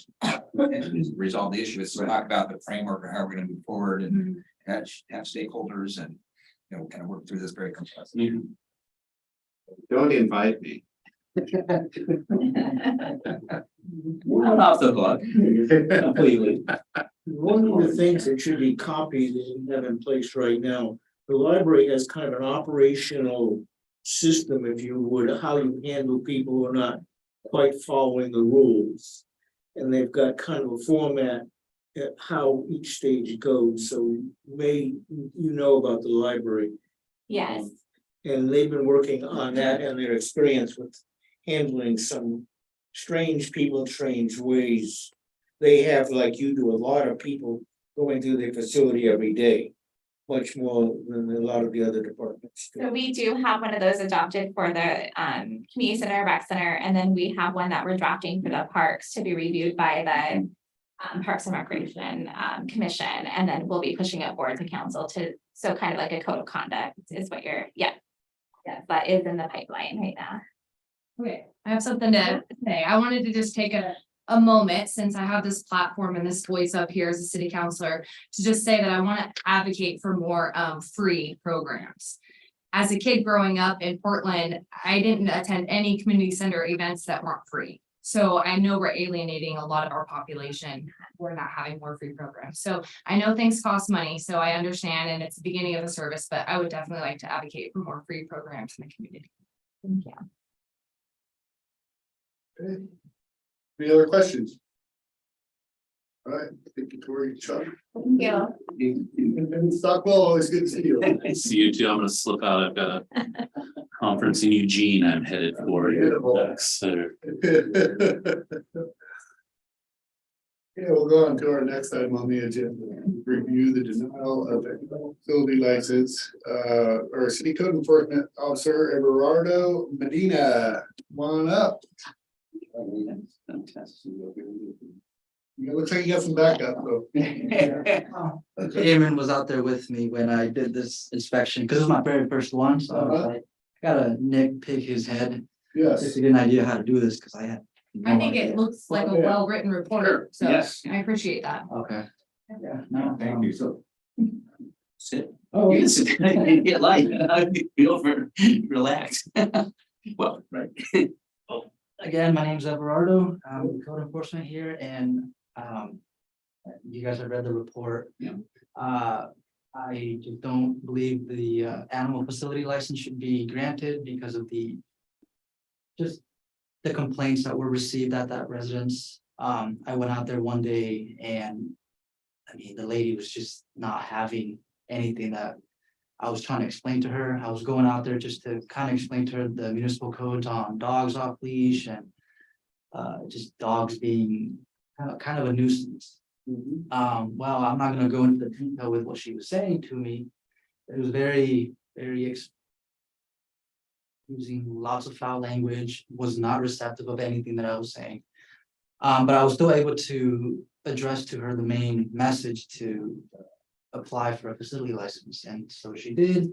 resolve the issue, it's to talk about the framework of how we're gonna move forward and have stakeholders and, you know, kind of work through this very complex. Don't invite me. We're not off the hook completely. One of the things that should be copied and have in place right now, the library has kind of an operational system, if you would, how you handle people who are not quite following the rules. And they've got kind of a format at how each stage goes, so you know about the library. Yes, And they've been working on that and their experience with handling some strange people in strange ways. They have, like you do, a lot of people going through their facility every day, much more than a lot of the other departments. do. so we do have one of those adopted for the community center, rec center, and then we have one that we're drafting for the parks to be reviewed by the Parks and Recreation Commission, and then we'll be pushing it forward to council to, so kind of like a code of conduct is what you're, yeah. Yeah, that is in the pipeline right now. Okay, I have something to say. I wanted to just take a moment, since I have this platform and this voice up here as a city councilor, to just say that I want to advocate for more free programs. As a kid growing up in Portland, I didn't attend any community center events that weren't free. So I know we're alienating a lot of our population. We're not having more free programs. So I know things cost money, so I understand, and it's the beginning of the service, but I would definitely like to advocate for more free programs in the community. Thank you. Any other questions? All right, thank you, Tori, Chuck. Thank you. And Stockwell, always good to see you. See you too. I'm gonna slip out. I've got a conference in Eugene I'm headed for. So, Yeah, we'll go on to our next item on the agenda, review the denial of a facility license, our city code enforcement officer, Everardo Medina, come on up. It looks like you got some backup, so. Damon was out there with me when I did this inspection, because it was my very first one, so I was like, I gotta nitpick his head. Yes. Just to get an idea how to do this, because I had. no I think idea. it looks like a Yeah. well-written report, so Yes. I appreciate that. Okay. Yeah, no, Thank you. so. sit. Oh, You can sit there and get light. Feel for, relax. Well, right. again, my name's Everardo, I'm code enforcement here, and you guys have read the report. Yeah. I just don't believe the animal facility license should be granted because of just the complaints that were received at that residence. I went out there one day and I mean, the lady was just not having anything that I was trying to explain to her. I was going out there just to kind of explain to her the municipal codes on dogs off leash and just dogs being kind of a nuisance. Well, I'm not gonna go into the detail with what she was saying to me. It was very using lots of foul language, was not receptive of anything that I was saying. But I was still able to address to her the main message to apply for a facility license, and so she did.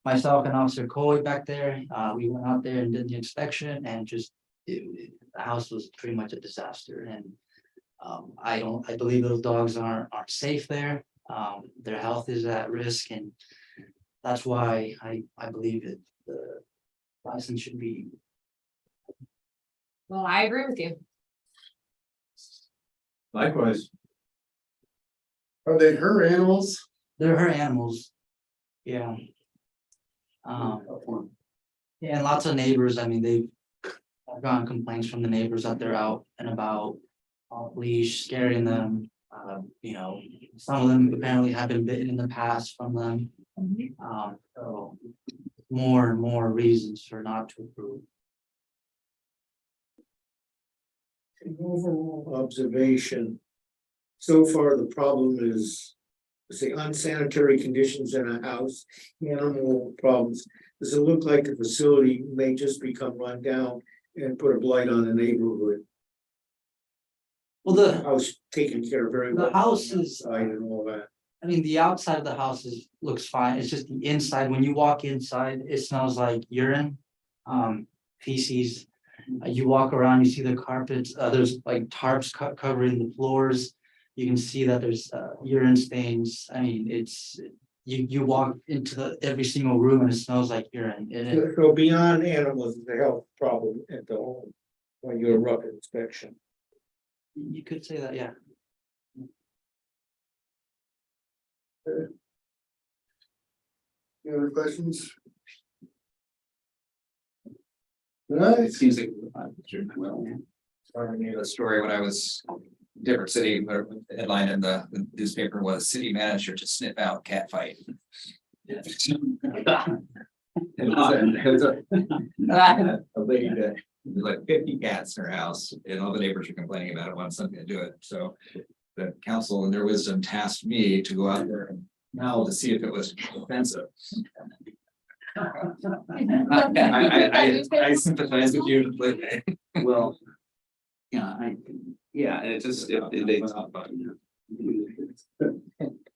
Myself and Officer Coy back there, we went out there and did the inspection, and just the house was pretty much a disaster. And I believe those dogs aren't safe there. Their health is at risk, and that's why I believe that the license should be. Well, I agree with you. Likewise. Are they her animals? They're her animals. Yeah. Yeah, and lots of neighbors, I mean, I've gotten complaints from the neighbors that they're out and about off leash, scaring them. You know, some of them apparently have been bitten in the past from them. So more and more reasons for not to approve. An overall observation. So far, the problem is, let's say, unsanitary conditions in a house, animal problems. Does it look like the facility may just become run down and put a blight on the neighborhood? Well, the House taken care of very well. The house is- Inside and all that. I mean, the outside of the house looks fine, it's just the inside, when you walk inside, it smells like urine. Feces, you walk around, you see the carpets, there's like tarps covering the floors. You can see that there's urine stains, I mean, it's, you walk into every single room and it smells like urine, and it, So beyond animals, the health problem at the home, when you're a rough inspection. you could say that, yeah. Any other questions? All right, It seems like. Well, Started me a story when I was different city, where the headline in the newspaper was city manager to sniff out cat fight. A lady that, there's like 50 cats in her house and all the neighbors are complaining about it, want something to do it, so. The council in their wisdom tasked me to go out there and now to see if it was offensive. I sympathize with you. well. Yeah, and it just, they.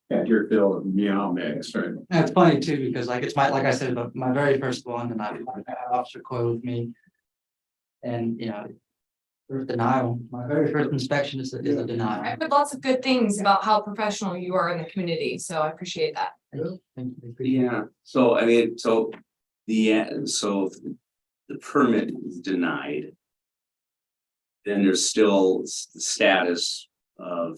At your fill of meow mix, right? And it's funny too, because like it's like I said, but my very first one, and I had Officer Coyle with me. And, you know, there's denial, my very first inspection is a denial. I've heard lots of good things about how professional you are in the community, so I appreciate that. Thank you. Yeah, so I mean, so the permit is denied. Then there's still the status of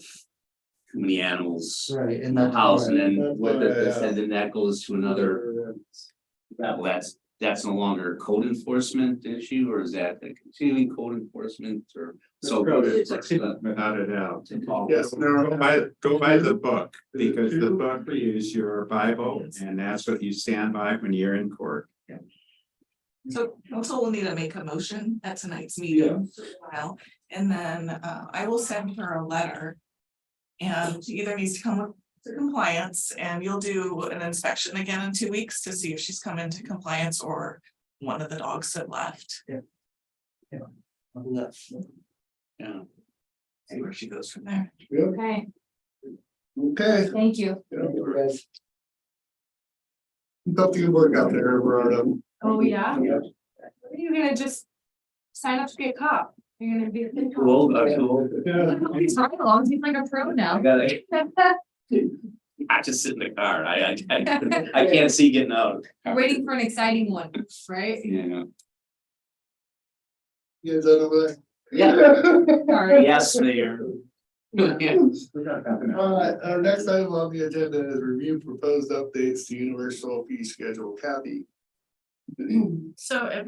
too many animals Right, in and the that's. house, and then That's what why, and then that goes to another. Well, that's no longer a code enforcement issue, or is that a continuing code enforcement, or so? Without a doubt. Yes, no. Go by the book, because the book is your Bible, and that's what you stand by when you're in court. So council will need to make a motion at tonight's meeting for a while, and then I will send her a letter. And she either needs to come up to compliance, and you'll do an inspection again in 2 weeks to see if she's come into compliance or one of the dogs that left. Yeah. See where she goes from there. Okay, Okay. thank you. Keep up the good work out there, Roberto. Oh, yeah? You're gonna just sign up to be a cop. You're gonna be a good cop. Too old. He's running along, he's like a pro now. I gotta, I just sit in the car, I can't see getting out. Waiting for an exciting one, right? Yeah. You guys done over there? Yeah. Sorry. Yes, Mayor. All right, our next item on the agenda is review proposed updates to universal fee schedule. Kathy. So at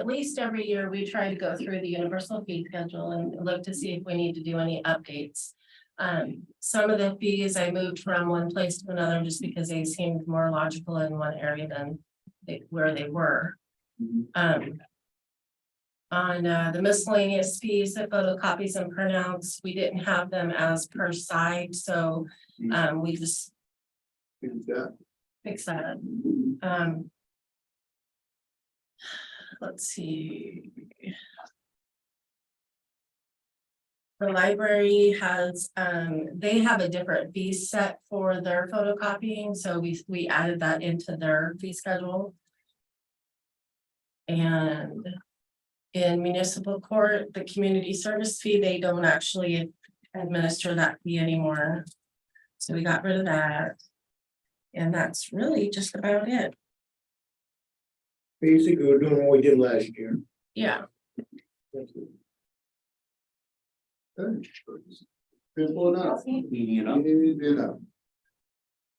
least every year, we try to go through the universal fee schedule and look to see if we need to do any updates. Some of the fees I moved from one place to another just because they seemed more logical in one area than where they were. On the miscellaneous fees, the photocopies and printouts, we didn't have them as per side, so we just fixed that. Let's see. The library has, they have a different fee set for their photocopying, so we added that into their fee schedule. And in municipal court, the community service fee, they don't actually administer that fee anymore. So we got rid of that. And that's really just about it. Basically, we're doing what we did last year. Yeah. Simple enough. Easy enough.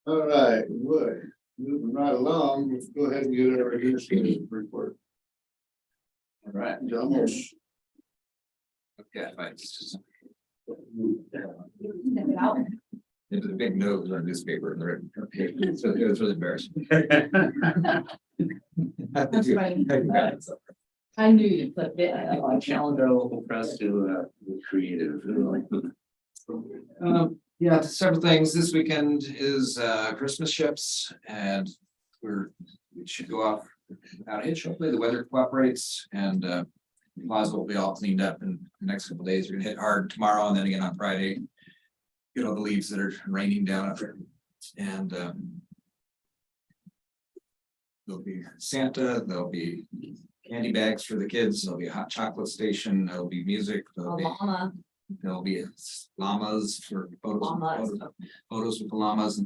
All right, good. Moving right along, let's go ahead and get our administrative report. All right. John Walsh. Okay, It was a big note on newspaper in the written. So it was really embarrassing. That's funny. I knew you'd flip it. I challenge our local press to be creative. Yeah, several things. This weekend is Christmas ships and we should go off without a hitch. Hopefully the weather cooperates and plaza will be all cleaned up in the next couple of days. We're gonna hit hard tomorrow and then again on Friday. Get all the leaves that are raining down up there. And there'll be Santa, there'll be candy bags for the kids, there'll be a hot chocolate station, there'll be music, there'll be llamas for photos with the llamas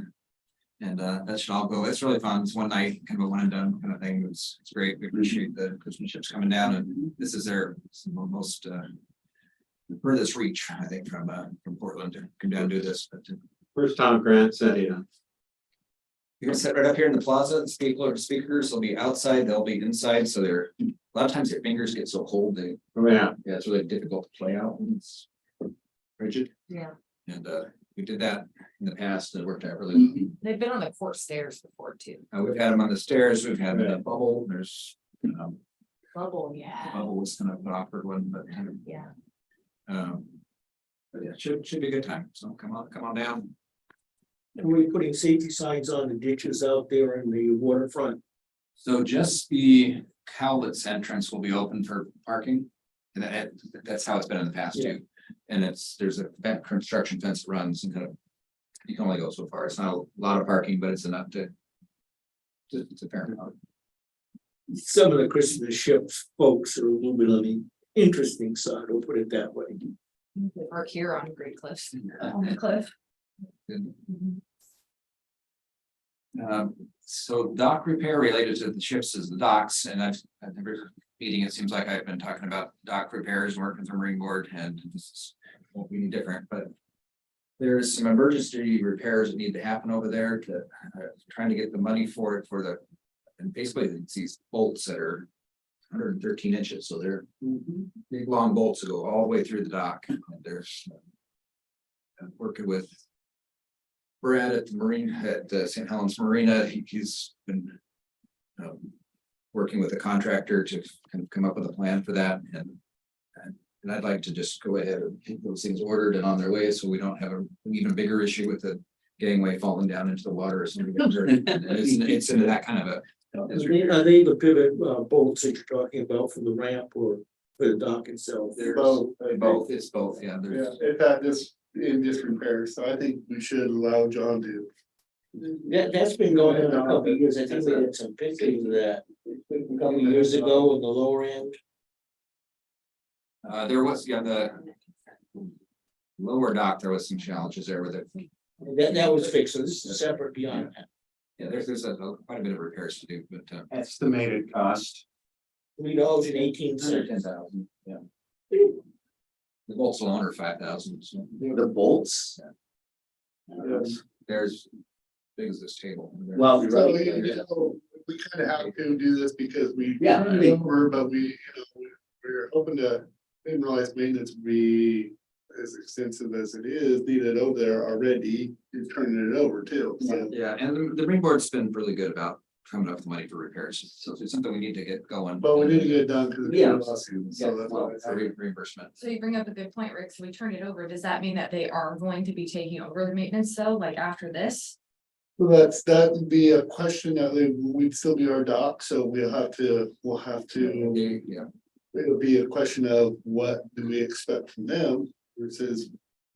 and that should all go. It's really fun. It's one night, kind of a one and done kind of thing. It's great. We appreciate the Christmas ships coming down and this is their most furthest reach, I think, from Portland to come down and do this. But First Tom Grant said, you know, you're gonna sit right up here in the plaza. The speakers will be outside, they'll be inside, so they're a lot of times their fingers get so cold, oh yeah, it's really difficult to play out when it's rigid. Yeah. And we did that in the past, and it worked out really. They've been on the court stairs before too. We've had them on the stairs, we've had them in a bubble, there's Bubble, yeah. bubble was kind of an awkward one, but Yeah. but yeah, should be a good time. So come on down. And we're putting safety signs on the ditches out there in the waterfront. So just the Cowlitz entrance will be open for parking. And that's how it's been in the past too. And there's a construction fence that runs and kind of, you can only go so far. It's not a lot of parking, but it's enough to. It's a fair amount. Some of the Christmas ships folks are a little bit on the interesting side, we'll put it that way. Park here on Great Cliffs. On the cliff. So dock repair related to the ships is the docks, and I've never meeting, it seems like I've been talking about dock repairs, working with the Marine Board, and this won't be any different, but there's some emergency repairs that need to happen over there to trying to get the money for it and basically it's these bolts that are 113 inches, so they're big long bolts that go all the way through the dock. And there's working with Brad at the Marine at St. Helens Marina. He's been working with a contractor to kind of come up with a plan for that, and I'd like to just go ahead and get those things ordered and on their way, so we don't have an even bigger issue with the gangway falling down into the water or something. It's into that kind of a. Are they the pivot bolts that you're talking about for the ramp or for the dock itself? Both, it's both, yeah. Yeah, if that just in disrepair, so I think we should allow John to. That's been going on a couple of years. I think we had some pictures of that a couple of years ago in the lower end. There was, the lower dock, there was some challenges there with it. That was fixed, so this is separate beyond that. Yeah, there's quite a bit of repairs to do, but estimated cost. $3.18. 10,000, yeah. The bolts alone are 5,000. So. The bolts? There's big as this table. Well, So, we kind of have to do this because we. Yeah. But we're hoping to, didn't realize maintenance would be as extensive as it is, needed over there already, is turning it over too, so. Yeah, and the Marine Board's been really good about coming up with money for repairs, so it's something we need to get going. But we need to get it done because Yeah. it's a lawsuit, so that's why. For reimbursement. So you bring up a good point, Rick. So we turn it over. Does that mean that they are going to be taking over the maintenance though, like after this? Well, that would be a question that we'd still be our doc, so we'll have to, Yeah, it'll be a question of what do we expect from them versus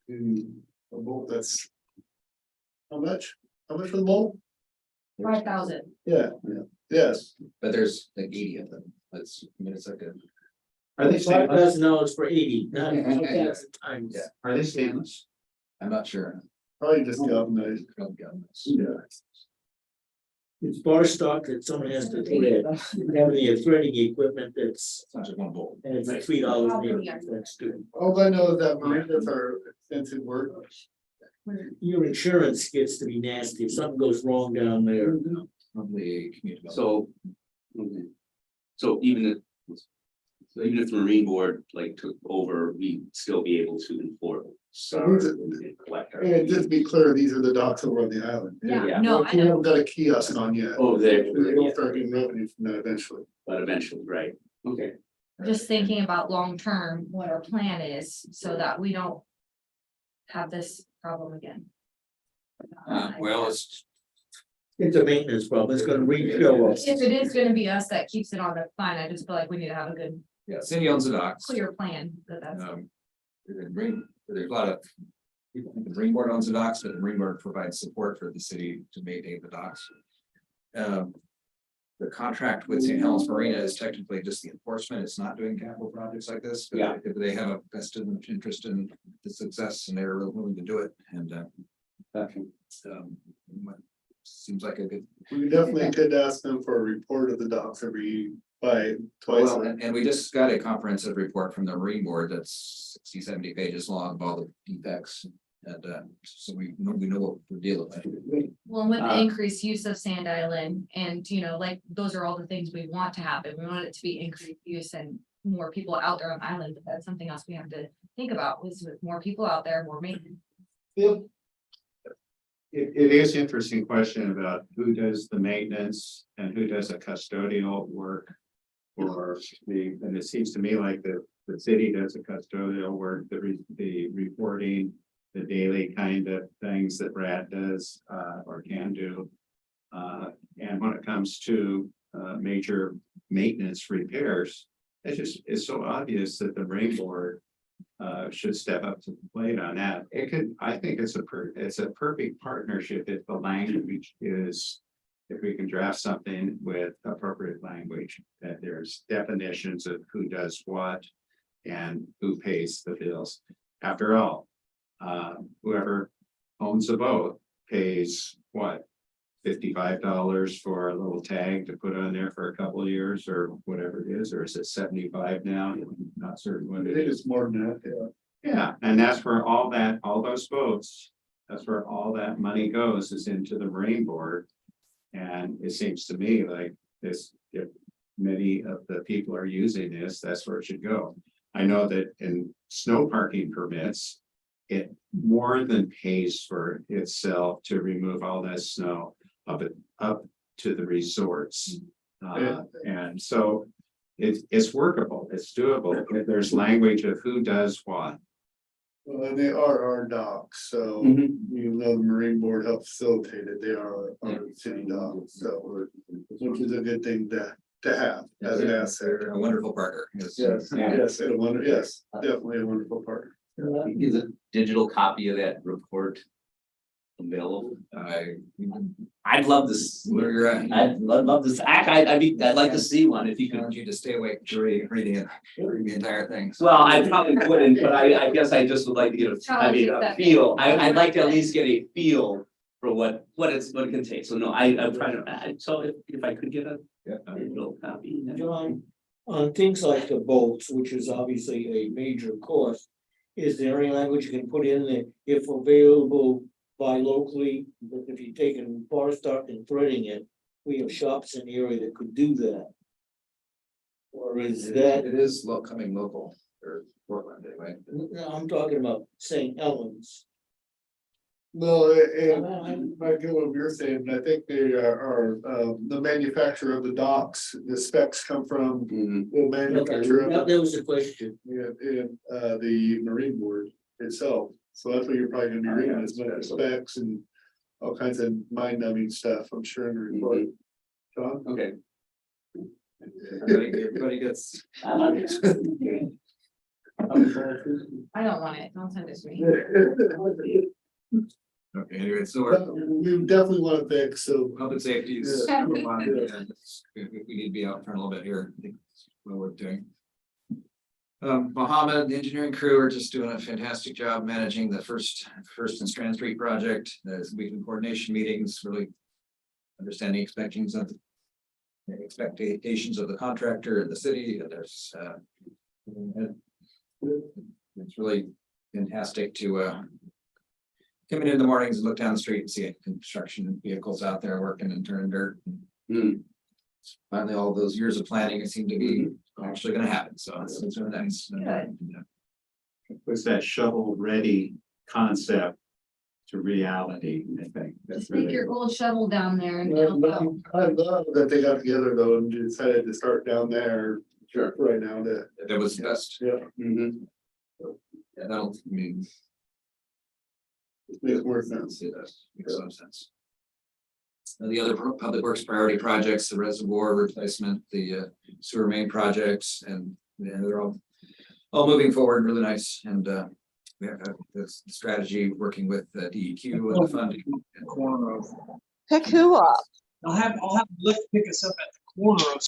in a bolt that's. How much for the bolt? 5,000. Yeah, yes. but there's like 80 of them. It's like a. Are they stainless? $5,000 for 80, not 5,000 times. Yeah. Are they stainless? I'm not sure. Probably just galvanized. Yeah. It's bar stock that someone has to thread, having the threading equipment that's, It's not just one bolt. and it's $3 maybe, that's good. All I know is that marinas are expensive work. Your insurance gets to be nasty if something goes wrong down there. Probably community. So. So even if. So even if the Marine Board like took over, we'd still be able to enforce. So. Collect our. And just to be clear, these are the docks over on the island. Yeah. No, We haven't got a kiosk on yet. Oh, there, We'll start getting revenue from that eventually. but eventually, right, okay. just thinking about long-term, what our plan is, so that we don't have this problem again. Well, It's a maintenance problem, it's gonna re-show us. If it is gonna be us that keeps it on, that's fine, I just feel like we need to have a good, yeah, city owns the docks. clear plan that that's. There's a lot of. People think the Marine Board owns the docks, but the Marine Board provides support for the city to maintain the docks. The contract with St. Helens Marina is technically just the enforcement, it's not doing capital projects like this. But Yeah. if they have a vested interest in the success and they're willing to do it, and seems like a good. We definitely could ask them for a report of the docks by twice. Well, and we just got a comprehensive report from the Marine Board that's 60-70 pages long of all the defects. And so we know what we're dealing with. Well, and with the increased use of Sand Island and, you know, like, those are all the things we want to happen. We want it to be increased use and more people out there on the island, but that's something else we have to think about, was with more people out there, more maintenance. Yep. It is an interesting question about who does the maintenance and who does the custodial work. And it seems to me like the city does the custodial work, the reporting, the daily kind of things that Brad does, or can do. And when it comes to, major maintenance repairs, it's so obvious that the Marine Board should step up to the plate on that. I think it's a perfect partnership if the language is, if we can draft something with appropriate language, that there's definitions of who does what and who pays the bills. After all, whoever owns a boat pays what? $55 for a little tag to put on there for a couple of years or whatever it is, or is it 75 now? I'm not certain what I it think is. it's more than that, yeah. Yeah, and that's where all those boats, that's where all that money goes, is into the Marine Board. And it seems to me like this, if many of the people are using this, that's where it should go. I know that in snow parking permits, it more than pays for itself to remove all that snow up to the resorts. And so it's workable, it's doable. If there's language of who does what. Well, and they are our docks, so even though the Marine Board helps facilitate it, they are our city docks, so. Which is a good thing to have as an asset. They're a wonderful partner. Yes, yes, definitely a wonderful partner. Is a digital copy of that report available? I'd love this. Where you're at. I'd love this. I'd like to see one if you I could. want you to stay awake to reading the entire thing. Well, I probably wouldn't, but I guess I just would like to get a feel. I'd like to at least get a feel for what it can take. So no, I'm trying to, so if I could get a digital copy. John, on things like the boats, which is obviously a major cost, is there any language you can put in there, if available, buy locally? But if you take it far start and threading it, we have shops in the area that could do that. Or is that, It is coming local or Portland anyway. no, I'm talking about St. Helens. No, and I get what you're saying, but I think they are the manufacturer of the docks, the specs come from the manufacturer of That the. was the question. In the Marine Board itself, so that's what you're probably gonna be reading, is what specs and all kinds of mind numbing stuff, I'm sure in the report. John? Okay. Everybody gets. I don't want it, don't send it to me. Okay, anyway, so We definitely want to fix, so. public safety is. Yeah. number one, and we need to be out front a little bit here. I think that's what we're doing. Mohammed, the engineering crew are just doing a fantastic job managing the first and Strand Street project. There's weekly coordination meetings, really understanding expectations of the contractor and the city. There's it's really fantastic to coming in the mornings and look down the street and see construction vehicles out there working and turning dirt. Finally, all those years of planning seem to be actually gonna happen, so it's really nice. Good. Was that shovel-ready concept to reality, I think. That's Just take really. your old shovel down there and I it'll go. love that they got together though and decided to start down there. Sure. Right now to, That was the best. yeah. Yeah, that'll, I mean, It makes more sense. it does, makes some sense. The other public works priority projects, the reservoir replacement, the sewer main projects, and yeah, they're all moving forward really nice, and we have this strategy working with DEQ and the funding. Corner of. Pick who up? I'll have Lyft pick us up at the corner of.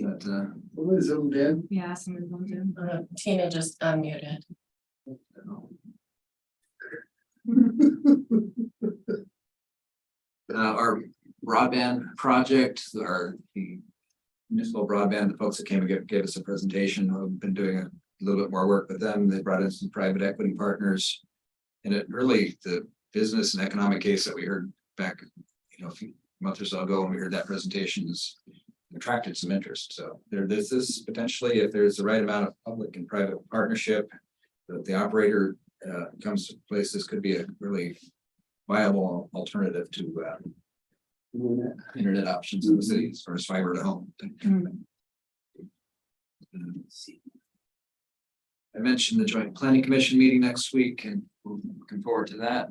But, What is them, Dan? Yeah, someone's going to. Tina just unmuted. Our broadband project, the municipal broadband, the folks that came and gave us a presentation, have been doing a little bit more work with them. They brought in some private equity partners. And it really, the business and economic case that we heard back, a few months or so ago, when we heard that presentation, has attracted some interest. So this is potentially, if there's the right amount of public and private partnership, that the operator comes to place, this could be a really viable alternative to internet options in the city as far as fiber to home. I mentioned the Joint Planning Commission meeting next week, and we're looking forward to that.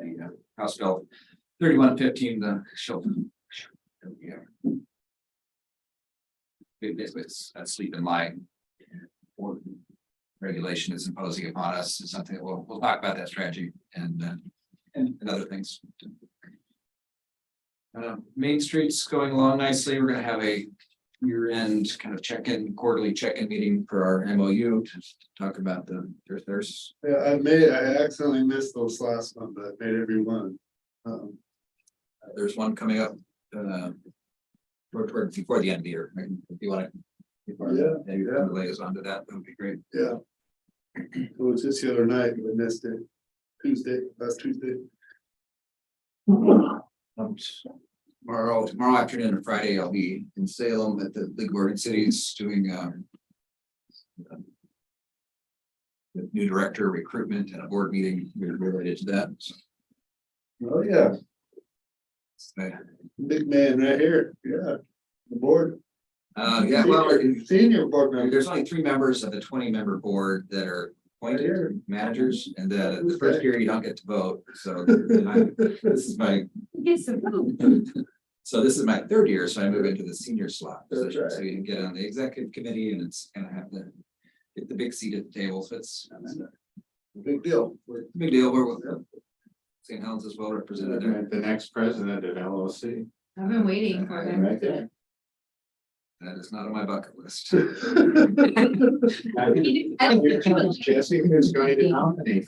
The House Bill 3115, the Shelton. Basically, it's a sleep and lie. Or regulation is imposing upon us is something that we'll talk about that strategy and other things. Main Street's going along nicely. We're gonna have a year-end kind of quarterly check-in meeting for our MOU to talk about there's. Yeah, I accidentally missed those last one, but I made every one. There's one coming up before the end of the year. If you want to. Maybe relay us onto that would be great. Yeah. It was just the other night, I missed it. Last Tuesday. Tomorrow afternoon and Friday, I'll be in Salem at the League of Oregon Cities doing the new director recruitment and a board meeting related to that. So, Oh, yeah, big man right here, yeah, the board. yeah, well, Senior board member. there's only 3 members of the 20-member board that are appointed managers, and the first year you don't get to vote. So this is my Get some food. So this is my 3rd year, so I move into the senior slot That's position, right. so you can get on the executive committee, and it's gonna have to get the big seat at the table, so it's Big deal. a big deal. We're with St. Helens is well represented there. The next president of LOC. I've been waiting for them. Right there. That is not on my bucket list. Jesse is going to nominate.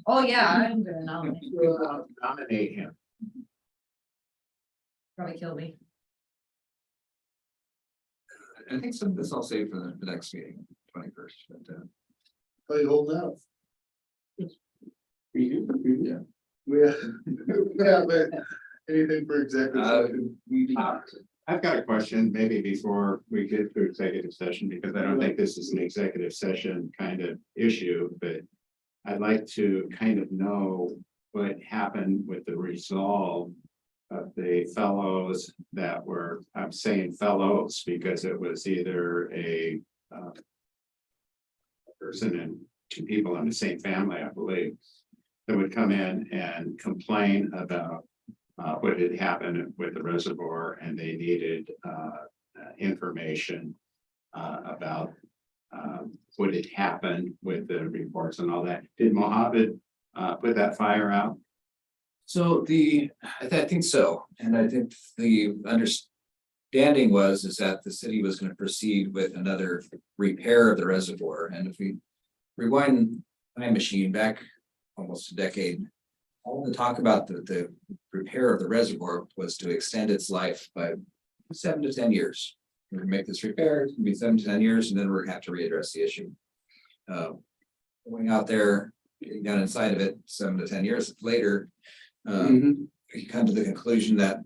Oh, yeah, I'm gonna nominate. Nominate him. Probably kill me. I think some of this I'll save for the next meeting, 21st, but Play holding out. yeah. Yeah, but anything for executive session? I've got a question, maybe before we get to executive session, because I don't think this is an executive session kind of issue, but I'd like to kind of know what happened with the resolve of the fellows that were, I'm saying fellows because it was either a person and 2 people in the same family, I believe, that would come in and complain about what had happened with the reservoir, and they needed information about what had happened with the reports and all that. Did Mohammed put that fire out? So I think so, and I think the understanding is that the city was going to proceed with another repair of the reservoir, and if we rewind time machine back almost a decade, all the talk about the repair of the reservoir was to extend its life by 7 to 10 years. We're gonna make this repair, it's gonna be 7 to 10 years, and then we're gonna have to readdress the issue. Going out there, getting down inside of it 7 to 10 years later, you come to the conclusion that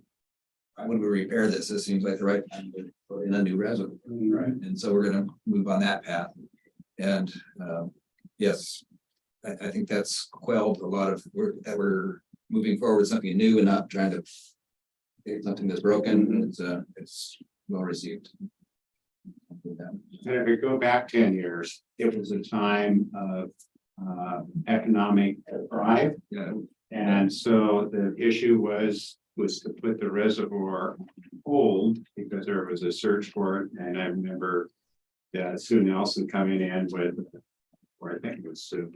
when we repair this, it seems like the right time to put in a new reservoir, right? And so we're gonna move on that path. And, yes, I think that's quelled a lot of, we're moving forward with something new and not trying to get something that's broken. It's well received. And if we go back 10 years, it was a time of economic drive. Yeah. And so the issue was to put the reservoir on hold because there was a search for it. And I remember Sue Nelson coming in with, or I think it was Sue,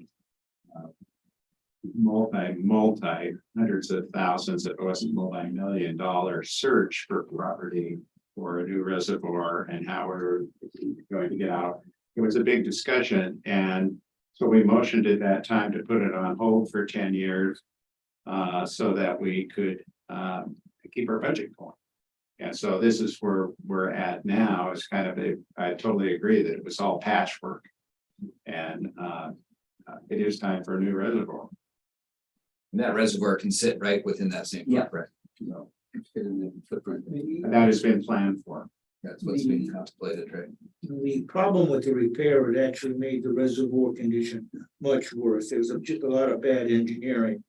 multi hundreds of thousands, it wasn't multi-million-dollar search for property for a new reservoir and how we're going to get out. It was a big discussion, and so we motioned at that time to put it on hold for 10 years so that we could keep our budget going. And so this is where we're at now. It's kind of I totally agree that it was all patchwork. And it is time for a new reservoir. And that reservoir can sit right within that same footprint. So Fit in the footprint. and that has been planned for. That's what's being contemplated, right? The problem with the repair, it actually made the reservoir condition much worse. There was just a lot of bad engineering.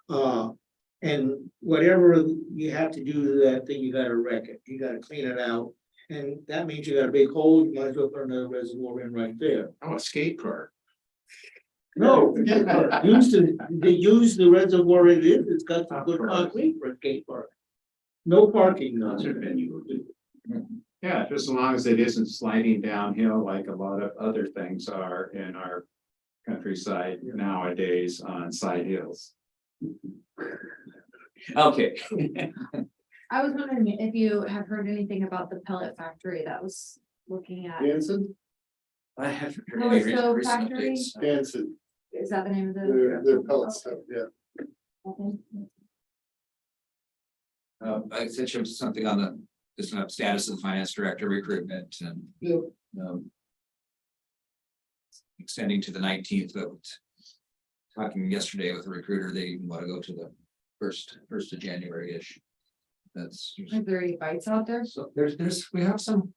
And whatever you have to do to that thing, you gotta wreck it, you gotta clean it out. And that means you got a big hole, you might as well put another reservoir in right there. Oh, a skate park. No, they use the reservoir it is, it's got some good concrete for a skate park. No parking, no. Yeah, just as long as it isn't sliding downhill like a lot of other things are in our countryside nowadays on side hills. Okay. I was wondering if you have heard anything about the pellet factory that was looking at. Jansen, I haven't heard Oh, any so recent factory? updates. Jansen, Is that the name of the? their pellet stuff, yeah. I sent you something on the, just status of the finance director recruitment and. Yep. Extending to the 19th, but talking yesterday with a recruiter, they want to go to the first of January-ish. That's. Are there any bites out there? So we have some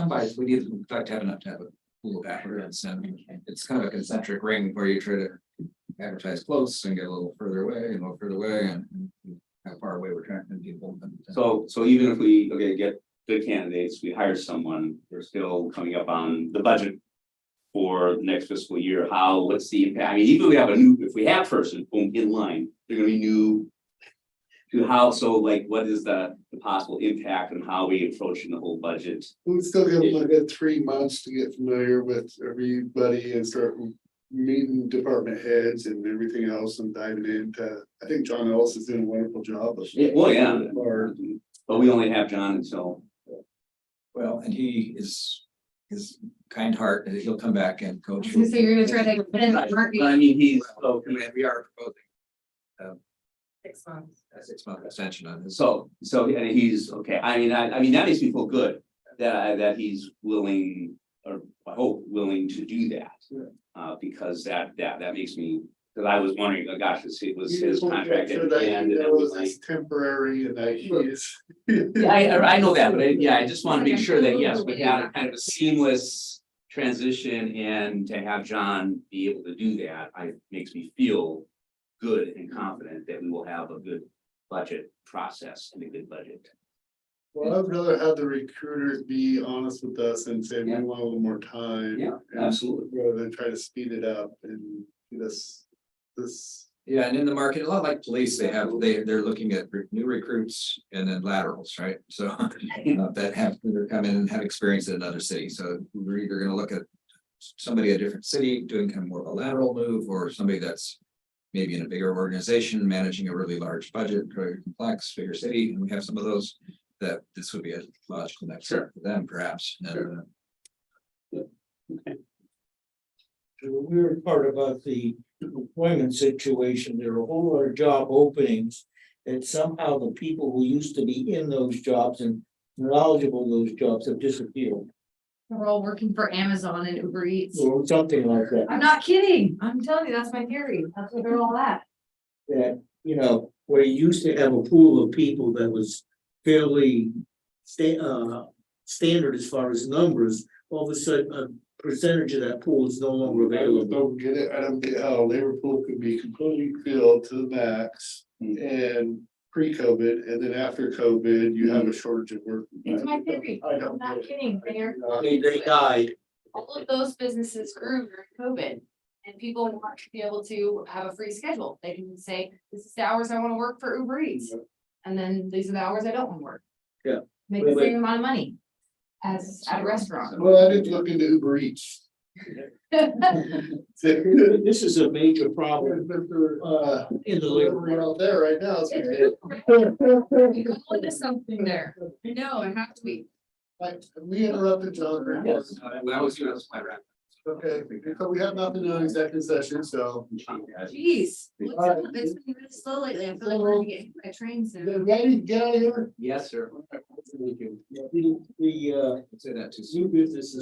bites, we need, in fact, have enough to have a pool of applicants, and it's kind of a concentric ring where you try to advertise close and get a little further away and a little further away, and how far away we're tracking people. So even if we, get good candidates, we hire someone, we're still coming up on the budget for the next fiscal year, what's the impact? I mean, even if we have person, boom, in line, they're gonna be new to how, so like, what is the possible impact on how we approaching the whole budget? We still got like a 3 months to get familiar with everybody and start meeting department heads and everything else and diving into, I think John Ellis is doing a wonderful job. Well, yeah, Or, but we only have John until. Well, and he is his kind heart, and he'll come back and coach. So you're gonna try to put in the market. I mean, he's, We are proposing 6 months. a 6-month extension on his. so, and he's, okay, I mean, that makes me feel good that he's willing, or I hope willing to do that. Because that makes me, because I was wondering, oh gosh, it was his contract at the end. And it was like, it's temporary and that he is. yeah, I know that, but I just want to make sure that, yes, we had a kind of a seamless transition, and to have John be able to do that, makes me feel good and confident that we will have a good budget process and a good budget. Well, I'd rather have the recruiters be honest with us and say, we want a little more time. Yeah, and absolutely. Rather than try to speed it up and get us this. Yeah, and in the market, a lot like police, they're looking at new recruits and then laterals, right? So that come in and have experience in another city. So we're either gonna look at somebody in a different city doing kind of more of a lateral move, or somebody that's maybe in a bigger organization, managing a really large budget, very complex, bigger city, and we have some of those, that this would be a logical next step for them, perhaps. Sure. The weird part about the employment situation, there are a whole lot of job openings. And somehow the people who used to be in those jobs and knowledgeable of those jobs have disappeared, We're all working for Amazon and Uber Eats. or something like that. I'm not kidding. I'm telling you, that's my theory. That's what they're all at. That, where you used to have a pool of people that was fairly standard as far as numbers, all of a sudden, a percentage of that pool is no longer available. Don't get it, I don't get how Liverpool could be completely filled to the max and pre-COVID, and then after COVID, you have a shortage of work. It's my theory. I I'm don't not get it. kidding. They died. All of those businesses grew during COVID. And people want to be able to have a free schedule. They can say, this is the hours I want to work for Uber Eats. And then these are the hours I don't want to work. Yeah. Make the same amount of money as at a restaurant. Well, I didn't look into Uber Eats. This is a major problem in the labor We're out there right now. Go into something there. I know, I have to be. We interrupted John. Yes. That was my wrap. Okay, so we have nothing to executive session, so. Jeez. It's been really slow lately. I feel like we're gonna get hit by trains soon. Ready, get out of here? Yes, sir. The Say that too soon. new business is